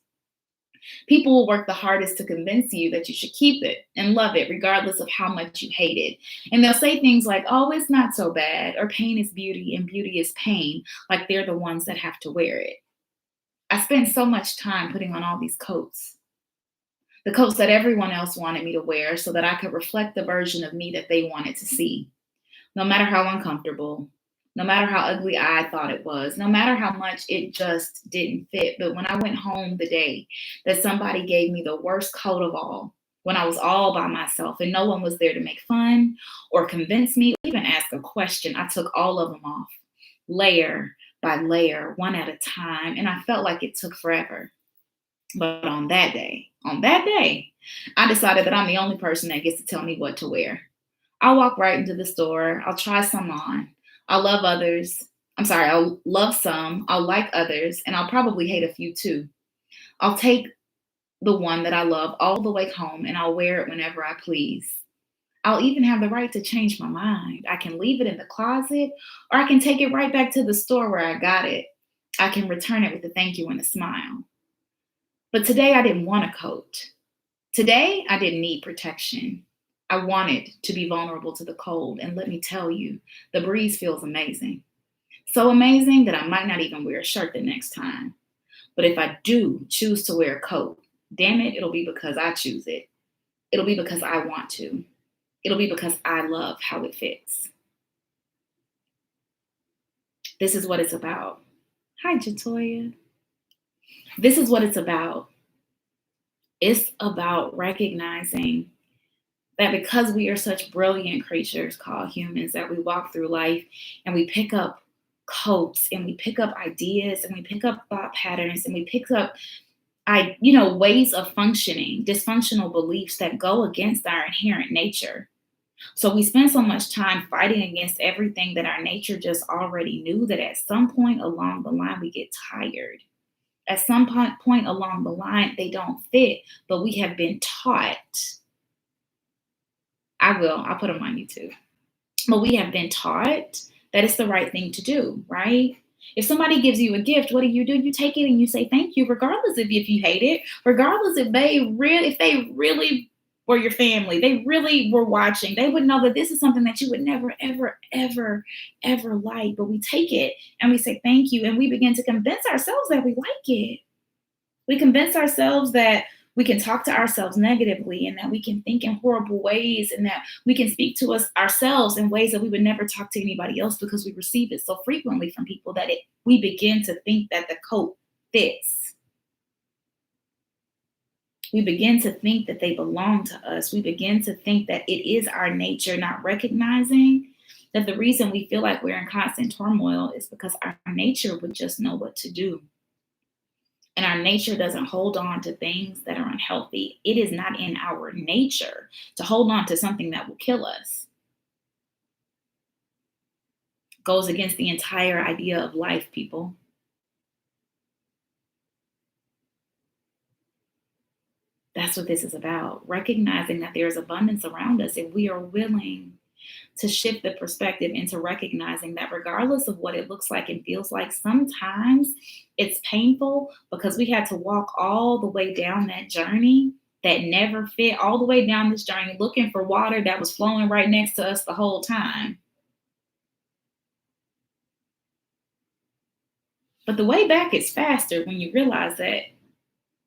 People will work the hardest to convince you that you should keep it and love it, regardless of how much you hate it. And they'll say things like, oh, it's not so bad, or pain is beauty and beauty is pain, like they're the ones that have to wear it. I spent so much time putting on all these coats, the coats that everyone else wanted me to wear so that I could reflect the version of me that they wanted to see. No matter how uncomfortable, no matter how ugly I thought it was, no matter how much it just didn't fit. But when I went home the day that somebody gave me the worst coat of all, when I was all by myself and no one was there to make fun or convince me or even ask a question, I took all of them off, layer by layer, one at a time. And I felt like it took forever. But on that day, I decided that I'm the only person that gets to tell me what to wear. I'll walk right into the store. I'll try some on. I'll love others. I'll love some. I'll like others. And I'll probably hate a few too. I'll take the one that I love all the way home and I'll wear it whenever I please. I'll even have the right to change my mind. I can leave it in the closet or I can take it right back to the store where I got it. I can return it with a thank you and a smile. But today I didn't want a coat. Today I didn't need protection. I wanted to be vulnerable to the cold. And let me tell you, the breeze feels amazing. So amazing that I might not even wear a shirt the next time. But if I do choose to wear a coat, damn it, it'll be because I choose it. It'll be because I want to. It'll be because I love how it fits. This is what it's about. Hi, Jatoya. This is what it's about. It's about recognizing That because we are such brilliant creatures called humans, that we walk through life and we pick up codes and we pick up ideas and we pick up thought patterns and we pick up ways of functioning, dysfunctional beliefs that go against our inherent nature. So we spend so much time fighting against everything that our nature just already knew, that at some point along the line we get tired. At some point along the line they don't fit, but we have been taught. I'll put them on YouTube. But we have been taught that it's the right thing to do, right? If somebody gives you a gift, what do? You take it and you say thank you, regardless of if you hate it, regardless if they really were your family, they really were watching, they would know that this is something that you would never, ever, ever, ever like. But we take it and we say thank you, and we begin to convince ourselves that we like it. We convince ourselves that we can talk to ourselves negatively and that we can think in horrible ways and that we can speak to ourselves in ways that we would never talk to anybody else, because we receive it so frequently from people that we begin to think that the coat fits. We begin to think that they belong to us. We begin to think that it is our nature, not recognizing that the reason we feel like we're in constant turmoil is because our nature would just know what to do. And our nature doesn't hold on to things that are unhealthy. It is not in our nature to hold on to something that will kill us. Goes against the entire idea of life, people. That's what this is about. Recognizing that there is abundance around us, if we are willing to shift the perspective into recognizing that regardless of what it looks like and feels like, sometimes it's painful because we had to walk all the way down that journey that never fit, all the way down this journey looking for water that was flowing right next to us the whole time. But the way back is faster when you realize that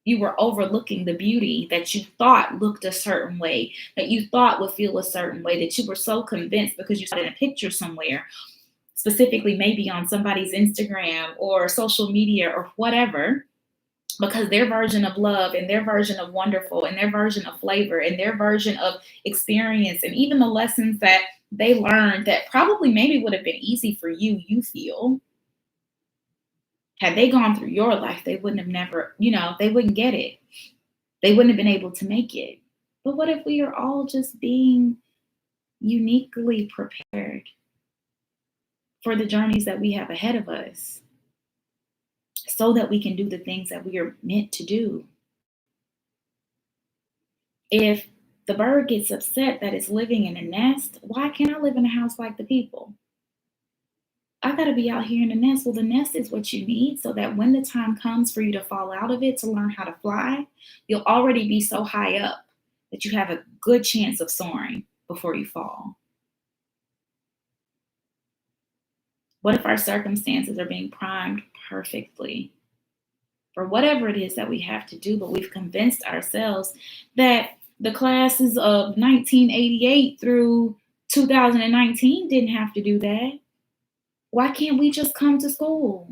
you were overlooking the beauty that you thought looked a certain way, that you thought would feel a certain way, that you were so convinced because you saw it in a picture somewhere, specifically maybe on somebody's Instagram or social media or whatever, because their version of love and their version of wonderful and their version of flavor and their version of experience and even the lessons that they learned that probably maybe would have been easy for you, you feel. Had they gone through your life, they wouldn't have never, they wouldn't get it. They wouldn't have been able to make it. But what if we are all just being uniquely prepared for the journeys that we have ahead of us so that we can do the things that we are meant to do? If the bird gets upset that it's living in a nest, why can't I live in a house like the people? I got to be out here in the nest. Well, the nest is what you need so that when the time comes for you to fall out of it to learn how to fly, you'll already be so high up that you have a good chance of soaring before you fall. What if our circumstances are being primed perfectly for whatever it is that we have to do, but we've convinced ourselves that the classes of 1988 through 2019 didn't have to do that? Why can't we just come to school?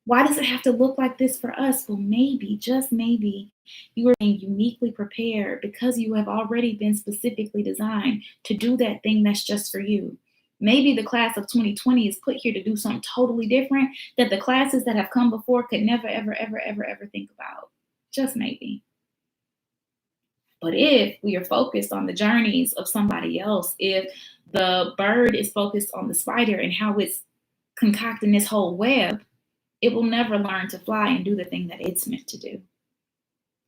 Why does it have to look like this for us? Well, maybe, just maybe, you are being uniquely prepared because you have already been specifically designed to do that thing that's just for you. Maybe the class of 2020 is put here to do something totally different that the classes that have come before could never, ever, ever, ever, ever think about. Just maybe. But if we are focused on the journeys of somebody else, if the bird is focused on the spider and how it's concocting this whole web, it will never learn to fly and do the thing that it's meant to do.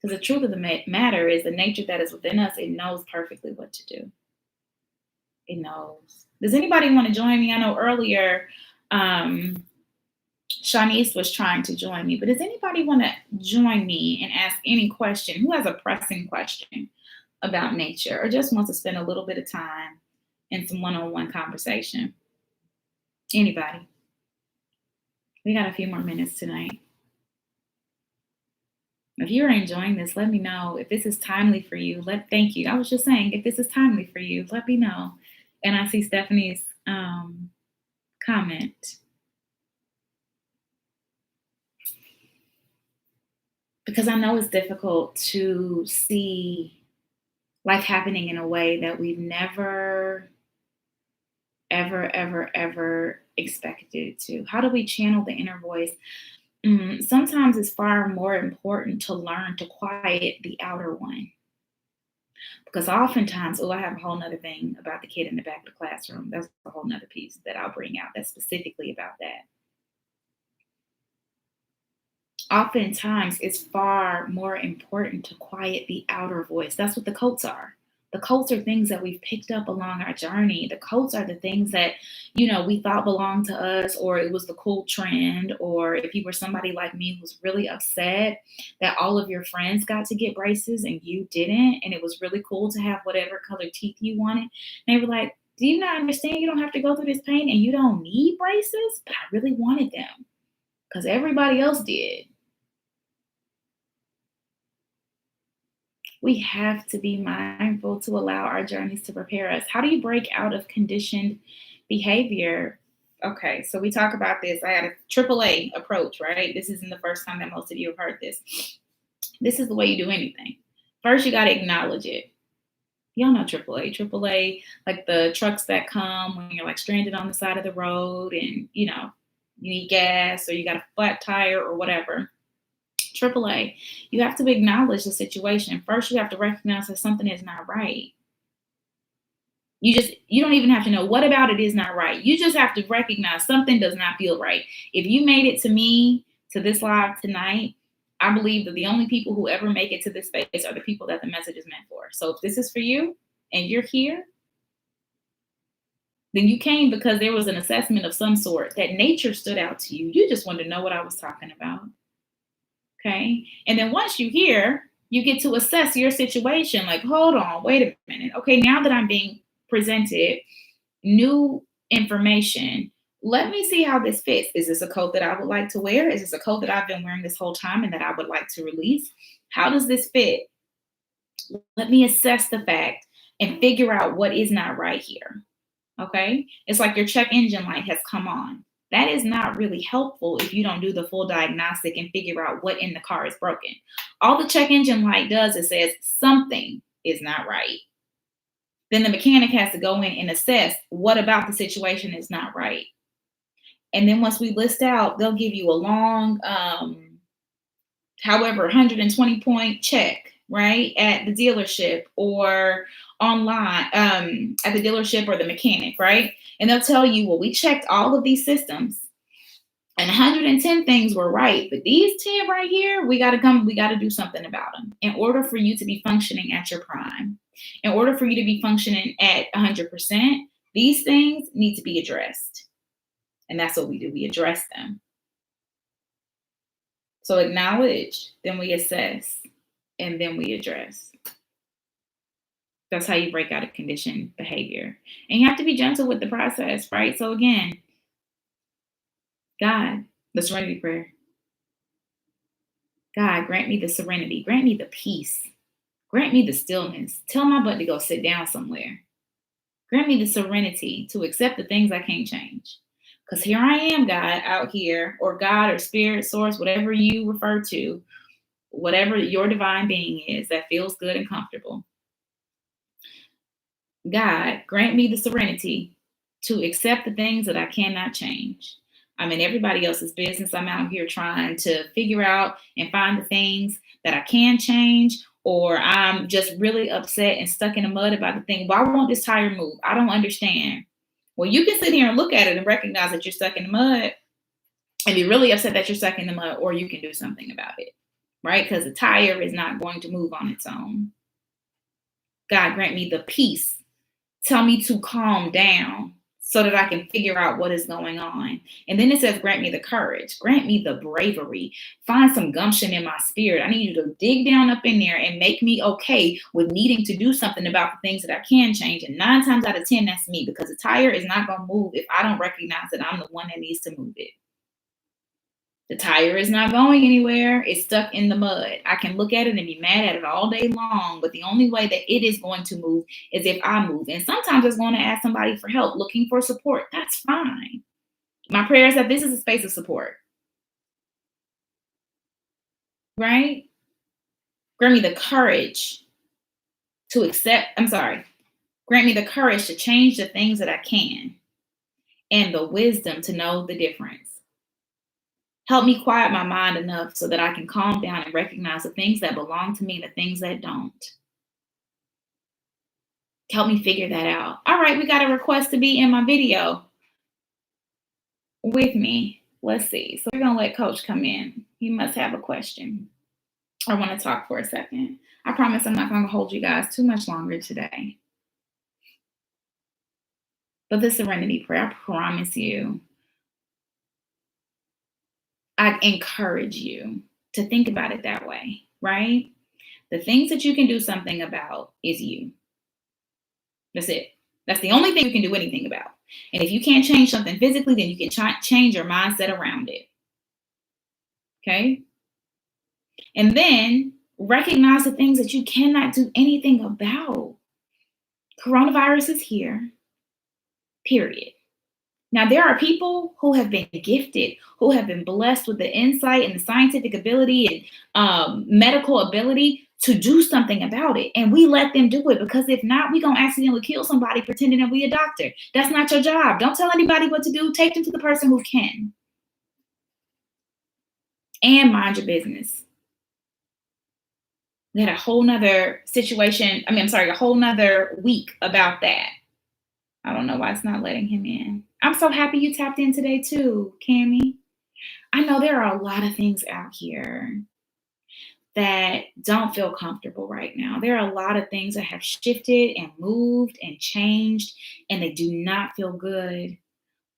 Because the truth of the matter is the nature that is within us, it knows perfectly what to do. It knows. Does anybody want to join me? I know earlier Shanice was trying to join me, but does anybody want to join me and ask any question? Who has a pressing question about nature or just wants to spend a little bit of time in some one-on-one conversation? Anybody? We got a few more minutes tonight. If you're enjoying this, let me know. If this is timely for you, thank you. I was just saying, if this is timely for you, let me know. And I see Stephanie's comment. Because I know it's difficult to see life happening in a way that we've never, ever, ever, ever expected it to? How do we channel the inner voice? Sometimes it's far more important to learn to quiet the outer one. Because oftentimes, I have a whole nother thing about the kid in the back of the classroom. That's a whole nother piece that I'll bring out that's specifically about that. Oftentimes it's far more important to quiet the outer voice. That's what the coats are. The coats are things that we've picked up along our journey. The coats are the things that, we thought belonged to us, or it was the cool trend, or if you were somebody like me who was really upset that all of your friends got to get braces and you didn't, and it was really cool to have whatever color teeth you wanted. And they were like, do you not understand you don't have to go through this pain and you don't need braces? But I really wanted them because everybody else did. We have to be mindful to allow our journeys to prepare us. How do you break out of conditioned behavior? Okay, so we talk about this. I had a AAA approach, right? This isn't the first time that most of you have heard this. This is the way you do anything. First, you got to acknowledge it. Y'all know AAA. AAA, like the trucks that come when you're like stranded on the side of the road and, you need gas or you got a flat tire or whatever. AAA, you have to acknowledge the situation. First, you have to recognize that something is not right. You don't even have to know what about it is not right. You just have to recognize something does not feel right. If you made it to this live tonight, I believe that the only people who ever make it to this space are the people that the message is meant for. So if this is for you and you're here, then you came because there was an assessment of some sort that nature stood out to you. You just wanted to know what I was talking about. Okay. And then once you're here, you get to assess your situation. Like, hold on, wait a minute. Okay. Now that I'm being presented new information, let me see how this fits. Is this a coat that I would like to wear? Is this a coat that I've been wearing this whole time and that I would like to release? How does this fit? Let me assess the fact and figure out what is not right here. Okay. It's like your check engine light has come on. That is not really helpful if you don't do the full diagnostic and figure out what in the car is broken. All the check engine light does is says something is not right. Then the mechanic has to go in and assess what about the situation is not right. And then once we list out, they'll give you a long, however, 120 point check, right, at the dealership or online, at the dealership or the mechanic, right? And they'll tell you, well, we checked all of these systems and 110 things were right, but these 10 right here, we got to do something about them in order for you to be functioning at your prime. In order for you to be functioning at 100%, these things need to be addressed. And that's what we do. We address them. So acknowledge, then we assess, and then we address. That's how you break out of conditioned behavior. And you have to be gentle with the process, right? So again, God, the serenity prayer. God, grant me the serenity. Grant me the peace. Grant me the stillness. Tell my butt to go sit down somewhere. Grant me the serenity to accept the things I can't change. Because here I am, God, out here, or God or spirit, source, whatever you refer to, whatever your divine being is that feels good and comfortable. God, grant me the serenity to accept the things that I cannot change. I'm in everybody else's business. I'm out here trying to figure out and find the things that I can change, or I'm just really upset and stuck in the mud about the thing. Why won't this tire move? I don't understand. Well, you can sit here and look at it and recognize that you're stuck in the mud and be really upset that you're stuck in the mud, or you can do something about it, right? Because the tire is not going to move on its own. God, grant me the peace. Tell me to calm down so that I can figure out what is going on. And then it says, grant me the courage, grant me the bravery, find some gumption in my spirit. I need you to dig down up in there and make me okay with needing to do something about the things that I can change. And 9 times out of 10, that's me, because the tire is not going to move if I don't recognize that I'm the one that needs to move it. The tire is not going anywhere. It's stuck in the mud. I can look at it and be mad at it all day long, but the only way that it is going to move is if I move. And sometimes it's going to ask somebody for help, looking for support. That's fine. My prayer is that this is a space of support. Right? Grant me the courage grant me the courage to change the things that I can and the wisdom to know the difference. Help me quiet my mind enough so that I can calm down and recognize the things that belong to me and the things that don't. Help me figure that out. All right, we got a request to be in my video with me. Let's see. So we're going to let Coach come in. He must have a question. I want to talk for a second. I promise I'm not going to hold you guys too much longer today. But the serenity prayer, I promise you, I encourage you to think about it that way, right? The things that you can do something about is you. That's it. That's the only thing you can do anything about. And if you can't change something physically, then you can change your mindset around it. Okay? And then recognize the things that you cannot do anything about. Coronavirus is here, period. Now, there are people who have been gifted, who have been blessed with the insight and the scientific ability and medical ability to do something about it. And we let them do it, because if not, we're going to accidentally kill somebody pretending that we're a doctor. That's not your job. Don't tell anybody what to do. Take them to the person who can. And mind your business. We had a whole nother a whole nother week about that. I don't know why it's not letting him in. I'm so happy you tapped in today too, Cammie. I know there are a lot of things out here that don't feel comfortable right now. There are a lot of things that have shifted and moved and changed, and they do not feel good.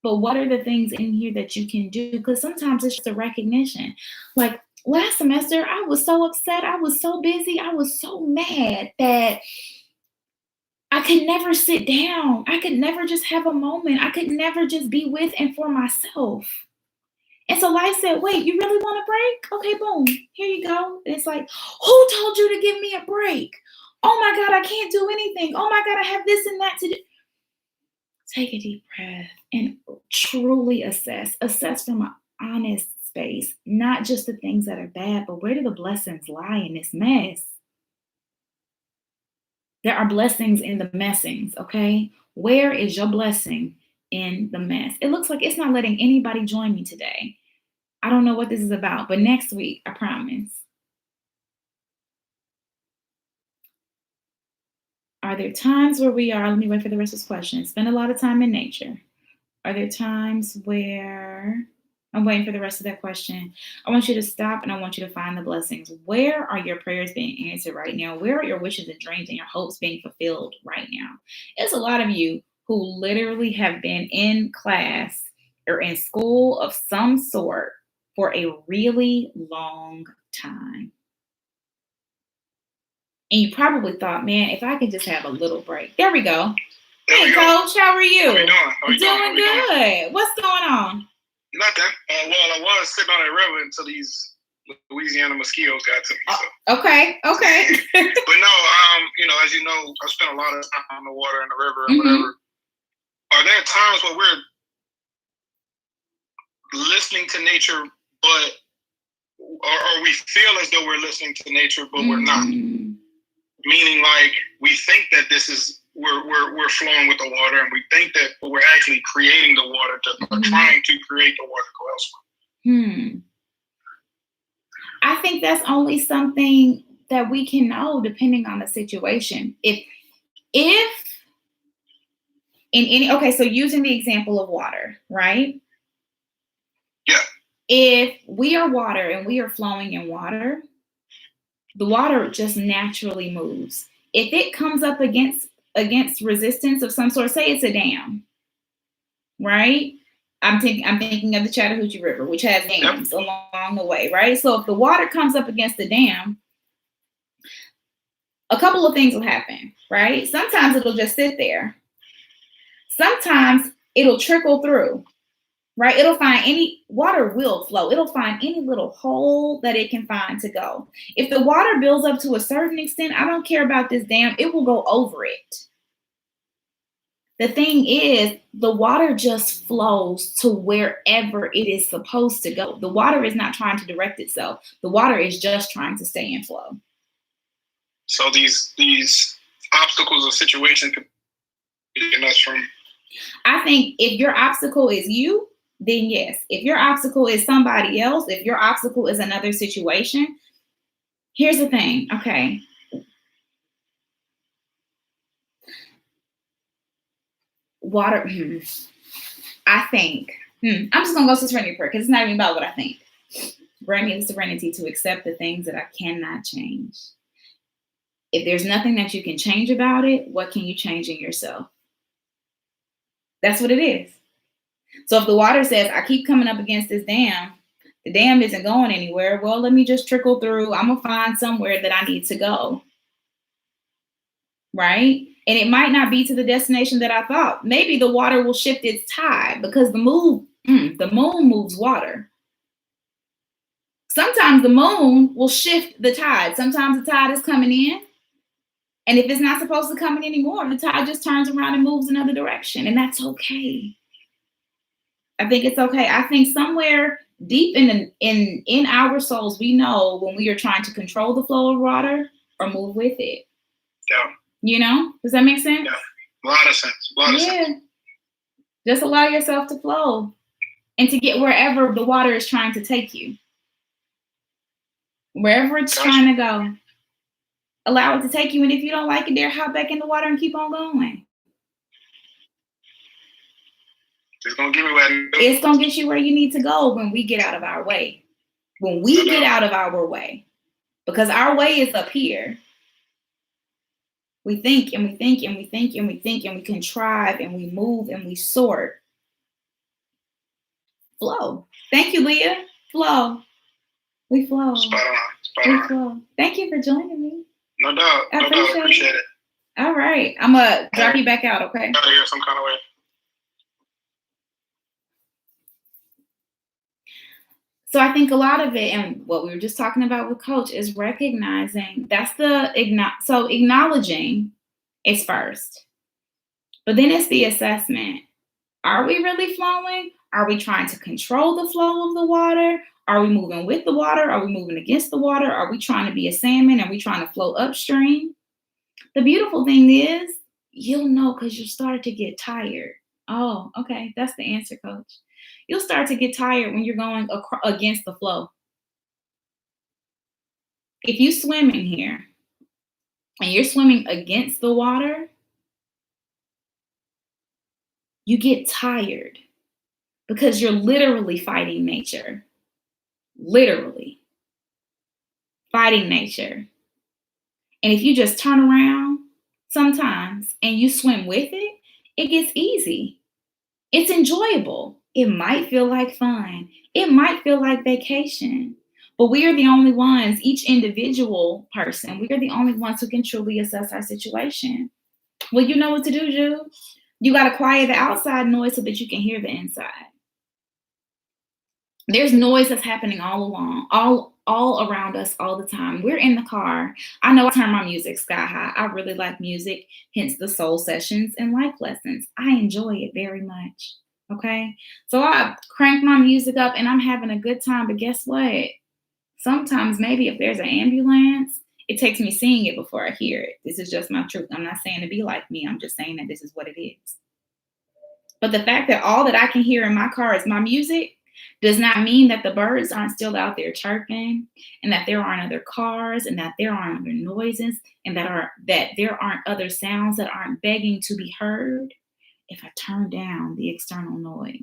But what are the things in here that you can do? Because sometimes it's just a recognition. Like last semester, I was so upset. I was so busy. I was so mad that I could never sit down. I could never just have a moment. I could never just be with and for myself. And so life said, wait, you really want a break? Okay, boom, here you go. And it's like, who told you to give me a break? Oh my God, I can't do anything. Oh my God, I have this and that to do. Take a deep breath and truly assess from an honest space, not just the things that are bad, but where do the blessings lie in this mess? There are blessings in the messings, okay? Where is your blessing in the mess? It looks like it's not letting anybody join me today. I don't know what this is about, but next week, I promise. Are there times where let me wait for the rest of this question. Spend a lot of time in nature. Are there times where, I'm waiting for the rest of that question. I want you to stop and I want you to find the blessings. Where are your prayers being answered right now? Where are your wishes and dreams and your hopes being fulfilled right now? There's a lot of you who literally have been in class or in school of some sort for a really long time. And you probably thought, man, if I could just have a little break. There we go. Hey, Coach, how are you? How you doing? Doing good. What's going on? Nothing. Well, I was sitting on that river until these Louisiana mosquitoes got to me. So. Okay. But no, as you know, I spent a lot of time on the water and the river and whatever. Are there times where we're listening to nature, or we feel as though we're listening to nature, but we're not? Meaning, like, we think that this is we're flowing with the water, and we think that we're actually creating the water or trying to create the water to go elsewhere. I think that's only something that we can know depending on the situation. If in any, okay, so using the example of water, right? Yeah. If we are water and we are flowing in water, the water just naturally moves. If it comes up against resistance of some sort, say it's a dam, right? I'm thinking of the Chattahoochee River, which has dams along the way, right? So if the water comes up against the dam, a couple of things will happen, right? Sometimes it'll just sit there. Sometimes it'll trickle through, right? It'll find water will flow. It'll find any little hole that it can find to go. If the water builds up to a certain extent, I don't care about this dam, it will go over it. The thing is, the water just flows to wherever it is supposed to go. The water is not trying to direct itself. The water is just trying to stay in flow. So these obstacles or situations could prevent us from. I think if your obstacle is you, then yes. If your obstacle is somebody else, if your obstacle is another situation, here's the thing. Okay. Water. I think. I'm just going to go to serenity prayer because it's not even about what I think. Grant me the serenity to accept the things that I cannot change. If there's nothing that you can change about it, what can you change in yourself? That's what it is. So if the water says, I keep coming up against this dam, the dam isn't going anywhere. Well, let me just trickle through. I'm going to find somewhere that I need to go. Right? And it might not be to the destination that I thought. Maybe the water will shift its tide because the moon moves water. Sometimes the moon will shift the tide. Sometimes the tide is coming in. And if it's not supposed to come in anymore, the tide just turns around and moves another direction. And that's okay. I think it's okay. I think somewhere deep in our souls, we know when we are trying to control the flow of water or move with it. Yeah. You know? Does that make sense? Yeah. A lot of sense. Just allow yourself to flow and to get wherever the water is trying to take you. Wherever it's trying to go. Allow it to take you. And if you don't like it there, hop back in the water and keep on going. It's going to get me where it's going to get you where you need to go when we get out of our way. When we get out of our way. Because our way is up here. We think and we think and we think and we think and we contrive and we move and we sort. Flow. Thank you, Leah. Flow. We flow. Spot on. We flow. Thank you for joining me. No doubt. I appreciate it. All right. I'm going to drop you back out, okay? Out of here some kind of way. So I think a lot of it, and what we were just talking about with Coach, is recognizing so acknowledging is first. But then it's the assessment. Are we really flowing? Are we trying to control the flow of the water? Are we moving with the water? Are we moving against the water? Are we trying to be a salmon? Are we trying to flow upstream? The beautiful thing is, you'll know because you start to get tired. Oh, okay. That's the answer, Coach. You'll start to get tired when you're going against the flow. If you swim in here and you're swimming against the water, you get tired because you're literally fighting nature. Literally fighting nature. And if you just turn around sometimes and you swim with it, it gets easy. It's enjoyable. It might feel like fun. It might feel like vacation. But we are the only ones, each individual person, we are the only ones who can truly assess our situation. Well, you know what to do, Jude. You got to quiet the outside noise so that you can hear the inside. There's noise that's happening all along, all around us all the time. We're in the car. I know I turn my music sky high. I really like music, hence the SoulSessions and LifeLessons. I enjoy it very much. Okay. So I crank my music up and I'm having a good time. But guess what? Sometimes maybe if there's an ambulance, it takes me seeing it before I hear it. This is just my truth. I'm not saying to be like me. I'm just saying that this is what it is. But the fact that all that I can hear in my car is my music does not mean that the birds aren't still out there chirping and that there aren't other cars and that there aren't other noises and that there aren't other sounds that aren't begging to be heard if I turn down the external noise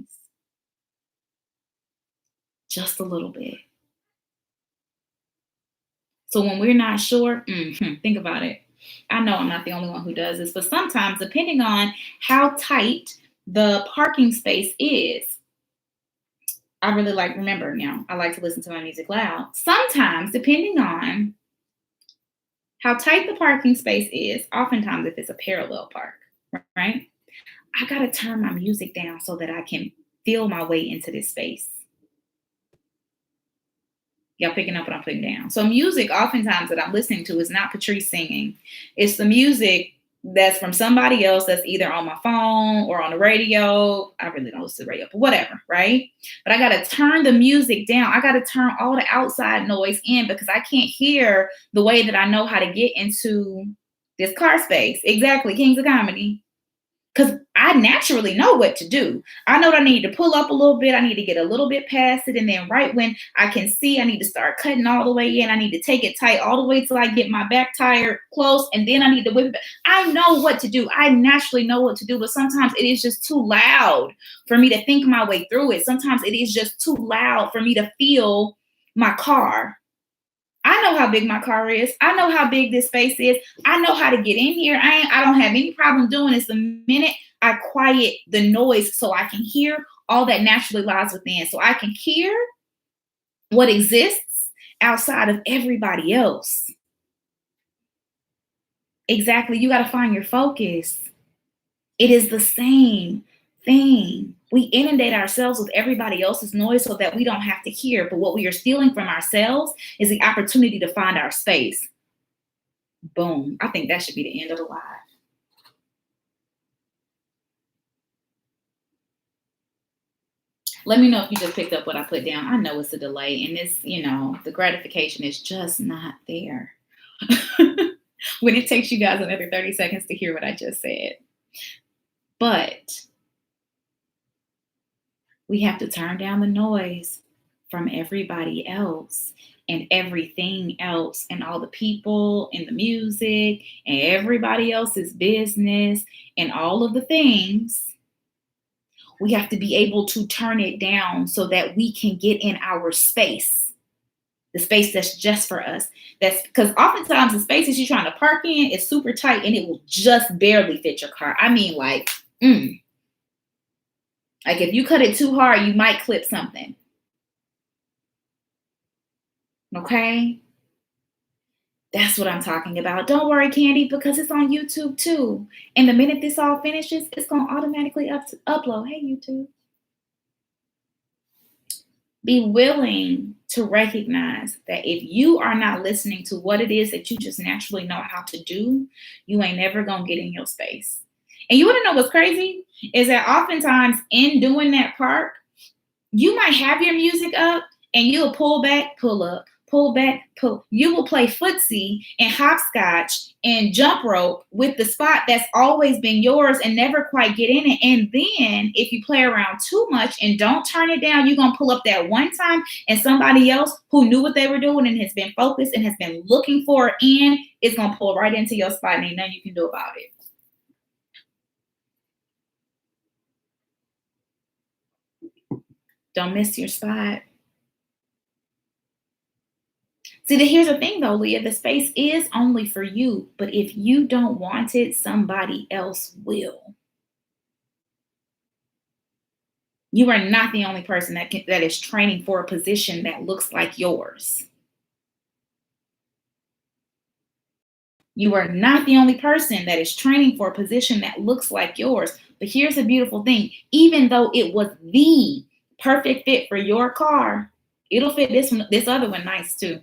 just a little bit. So when we're not sure, think about it. I know I'm not the only one who does this, but sometimes depending on how tight the parking space is, I really remember now, I like to listen to my music loud. Sometimes, depending on how tight the parking space is, oftentimes if it's a parallel park, right? I got to turn my music down so that I can feel my way into this space. Y'all picking up what I'm putting down. So music, oftentimes that I'm listening to is not Patrice singing. It's the music that's from somebody else that's either on my phone or on the radio. I really don't listen to the radio, but whatever, right? But I got to turn the music down. I got to turn all the outside noise in because I can't hear the way that I know how to get into This car space. Exactly. Kings of Comedy. Because I naturally know what to do. I know that I need to pull up a little bit. I need to get a little bit past it. And then right when I can see, I need to start cutting all the way in. I need to take it tight all the way till I get my back tire close. And then I need to whip it back. I know what to do. I naturally know what to do. But sometimes it is just too loud for me to think my way through it. Sometimes it is just too loud for me to feel my car. I know how big my car is. I know how big this space is. I know how to get in here. I don't have any problem doing this the minute I quiet the noise so I can hear all that naturally lies within. So I can hear what exists outside of everybody else. Exactly. You got to find your focus. It is the same thing. We inundate ourselves with everybody else's noise so that we don't have to hear. But what we are stealing from ourselves is the opportunity to find our space. Boom. I think that should be the end of the live. Let me know if you just picked up what I put down. I know it's a delay, and it's, the gratification is just not there. When it takes you guys another 30 seconds to hear what I just said. But we have to turn down the noise from everybody else and everything else and all the people and the music and everybody else's business and all of the things. We have to be able to turn it down so that we can get in our space, the space that's just for us. That's because oftentimes the spaces you're trying to park in is super tight and it will just barely fit your car. I mean, like if you cut it too hard, you might clip something. Okay? That's what I'm talking about. Don't worry, Candy, because it's on YouTube too. And the minute this all finishes, it's going to automatically upload. Hey, YouTube. Be willing to recognize that if you are not listening to what it is that you just naturally know how to do, you ain't never going to get in your space. And you want to know what's crazy? Is that oftentimes in doing that part, you might have your music up and you'll pull back, pull up, pull back, pull. You will play footsie and hopscotch and jump rope with the spot that's always been yours and never quite get in it. And then if you play around too much and don't turn it down, you're going to pull up that one time and somebody else who knew what they were doing and has been focused and has been looking for it in is going to pull right into your spot and ain't nothing you can do about it. Don't miss your spot. See, here's the thing though, Leah, the space is only for you, but if you don't want it, somebody else will. You are not the only person that is training for a position that looks like yours. You are not the only person that is training for a position that looks like yours. But here's the beautiful thing. Even though it was the perfect fit for your car, it'll fit this other one nice too.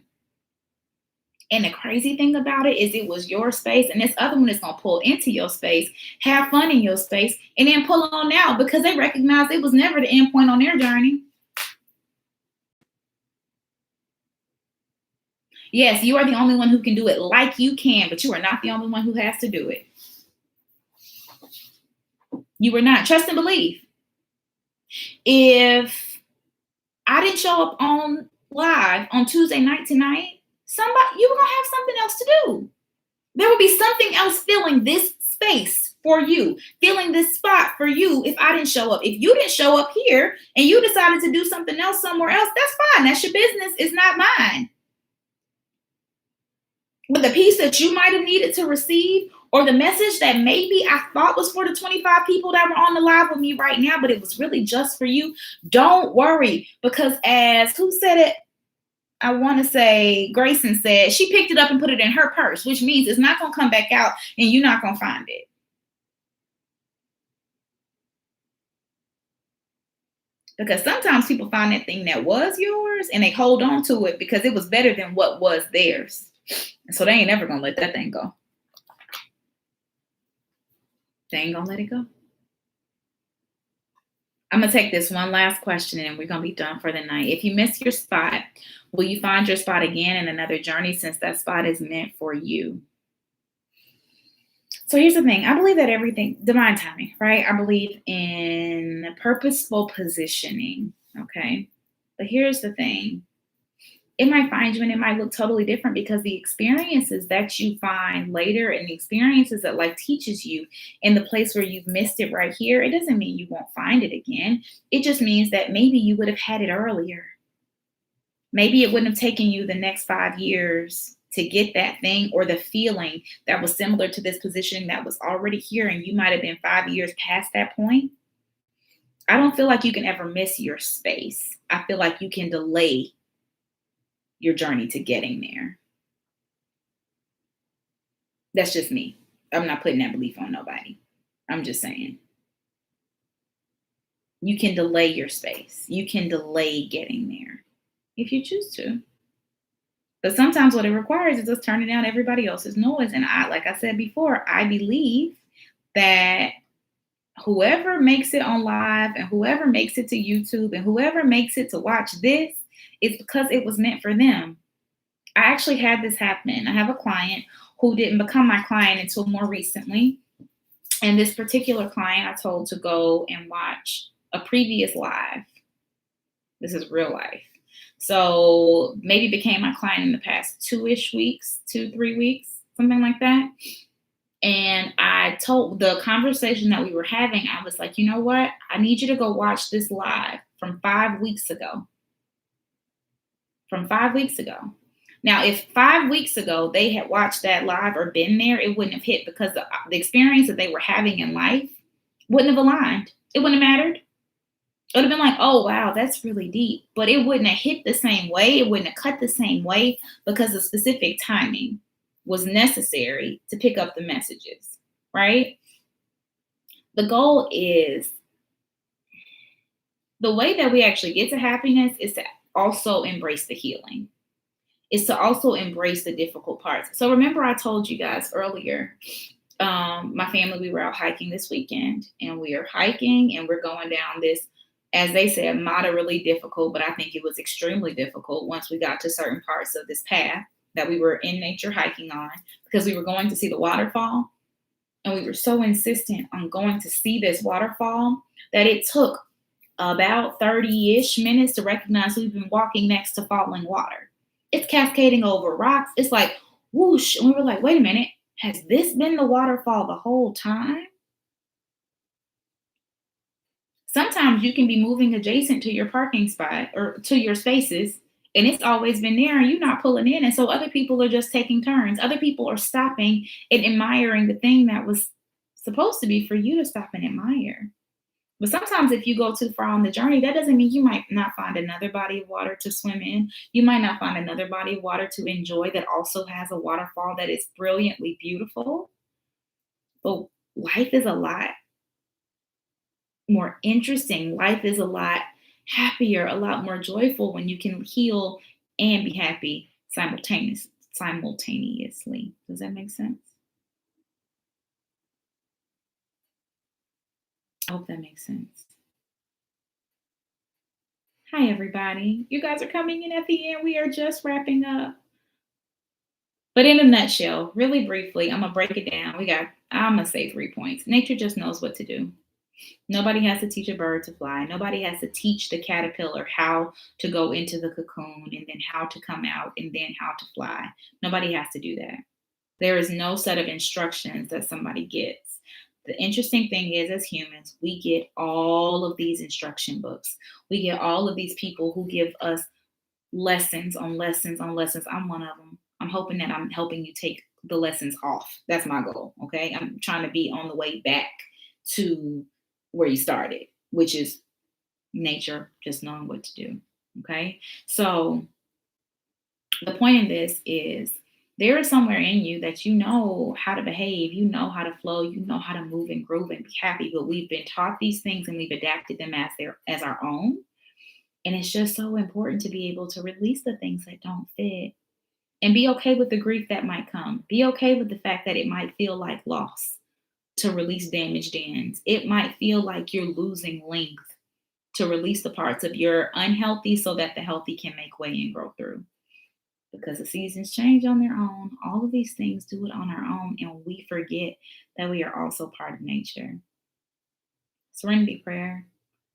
And the crazy thing about it is it was your space, and this other one is going to pull into your space, have fun in your space, and then pull on out because they recognize it was never the end point on their journey. Yes, you are the only one who can do it like you can, but you are not the only one who has to do it. You are not. Trust and believe. If I didn't show up on live on Tuesday night tonight, you were going to have something else to do. There would be something else filling this space for you, filling this spot for you if I didn't show up. If you didn't show up here and you decided to do something else somewhere else, that's fine. That's your business. It's not mine. But the piece that you might have needed to receive or the message that maybe I thought was for the 25 people that were on the live with me right now, but it was really just for you, don't worry. Because who said it? I want to say Grayson said she picked it up and put it in her purse, which means it's not going to come back out and you're not going to find it. Because sometimes people find that thing that was yours and they hold on to it because it was better than what was theirs. And so they ain't ever going to let that thing go. They ain't going to let it go. I'm going to take this one last question and we're going to be done for the night. If you miss your spot, will you find your spot again in another journey since that spot is meant for you? So here's the thing. I believe that everything, divine timing, right? I believe in purposeful positioning. Okay. But here's the thing. It might find you and it might look totally different because the experiences that you find later and the experiences that life teaches you in the place where you've missed it right here, it doesn't mean you won't find it again. It just means that maybe you would have had it earlier. Maybe it wouldn't have taken you the next 5 years to get that thing or the feeling that was similar to this positioning that was already here, and you might have been 5 years past that point. I don't feel like you can ever miss your space. I feel like you can delay your journey to getting there. That's just me. I'm not putting that belief on nobody. I'm just saying. You can delay your space. You can delay getting there if you choose to. But sometimes what it requires is us turning down everybody else's noise. And like I said before, I believe that whoever makes it on live and whoever makes it to YouTube and whoever makes it to watch this, it's because it was meant for them. I actually had this happen. I have a client who didn't become my client until more recently. And this particular client I told to go and watch a previous live. This is real life. So maybe became my client in the past 2-3 weeks, something like that. And I told the conversation that we were having, I was like, you know what? I need you to go watch this live from 5 weeks ago. From 5 weeks ago. Now, if 5 weeks ago they had watched that live or been there, it wouldn't have hit because the experience that they were having in life wouldn't have aligned. It wouldn't have mattered. It would have been like, oh, wow, that's really deep. But it wouldn't have hit the same way. It wouldn't have cut the same way because the specific timing was necessary to pick up the messages, right? The goal is, the way that we actually get to happiness is to also embrace the healing. Is to also embrace the difficult parts. So remember I told you guys earlier, my family, we were out hiking this weekend, and we are hiking and we're going down this, as they said, moderately difficult, but I think it was extremely difficult once we got to certain parts of this path that we were in nature hiking on, because we were going to see the waterfall. And we were so insistent on going to see this waterfall that it took about 30-ish minutes to recognize we've been walking next to falling water. It's cascading over rocks. It's like whoosh. And we were like, wait a minute, has this been the waterfall the whole time? Sometimes you can be moving adjacent to your parking spot or to your spaces, and it's always been there and you're not pulling in. And so other people are just taking turns. Other people are stopping and admiring the thing that was supposed to be for you to stop and admire. But sometimes if you go too far on the journey, that doesn't mean you might not find another body of water to swim in. You might not find another body of water to enjoy that also has a waterfall that is brilliantly beautiful. But life is a lot more interesting. Life is a lot happier, a lot more joyful when you can heal and be happy simultaneously. Does that make sense? I hope that makes sense. Hi, everybody. You guys are coming in at the end. We are just wrapping up. But in a nutshell, really briefly, I'm going to break it down. I'm going to say 3 points. Nature just knows what to do. Nobody has to teach a bird to fly. Nobody has to teach the caterpillar how to go into the cocoon and then how to come out and then how to fly. Nobody has to do that. There is no set of instructions that somebody gets. The interesting thing is, as humans, we get all of these instruction books. We get all of these people who give us lessons on lessons on lessons. I'm one of them. I'm hoping that I'm helping you take the lessons off. That's my goal. Okay. I'm trying to be on the way back to where you started, which is nature just knowing what to do. Okay. So the point in this is, there is somewhere in you that you know how to behave, you know how to flow, you know how to move and groove and be happy, but we've been taught these things and we've adapted them as our own. And it's just so important to be able to release the things that don't fit and be okay with the grief that might come. Be okay with the fact that it might feel like loss to release damaged ends. It might feel like you're losing length to release the parts of your unhealthy so that the healthy can make way and grow through. because the seasons change on their own. All of these things do it on our own, and we forget that we are also part of nature. Serenity prayer,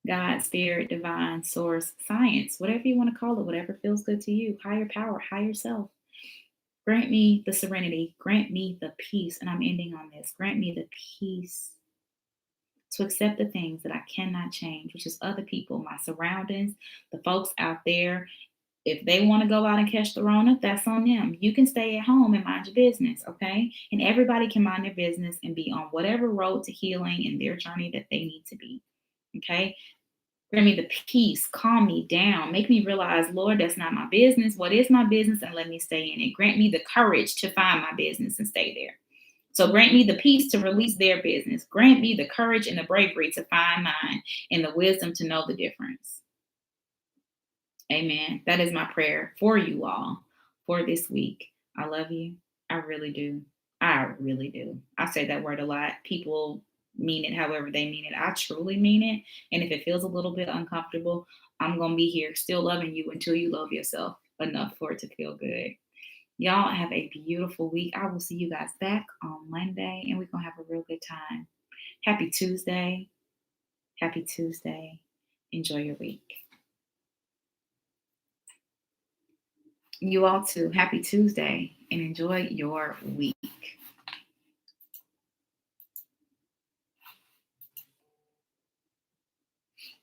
God, spirit, divine, source, science, whatever you want to call it, whatever feels good to you, higher power, higher self. Grant me the serenity, grant me the peace, and I'm ending on this. Grant me the peace to accept the things that I cannot change, which is other people, my surroundings, the folks out there. If they want to go out and catch the Rona, that's on them. You can stay at home and mind your business, okay? And everybody can mind their business and be on whatever road to healing in their journey that they need to be, okay? Grant me the peace, calm me down, make me realize, Lord, that's not my business. What is my business? And let me stay in it. Grant me the courage to find my business and stay there. So grant me the peace to release their business. Grant me the courage and the bravery to find mine and the wisdom to know the difference. Amen. That is my prayer for you all for this week. I love you. I really do. I really do. I say that word a lot. People mean it however they mean it. I truly mean it. And if it feels a little bit uncomfortable, I'm going to be here still loving you until you love yourself enough for it to feel good. Y'all have a beautiful week. I will see you guys back on Monday, and we're going to have a real good time. Happy Tuesday. Happy Tuesday. Enjoy your week. You all too. Happy Tuesday and enjoy your week.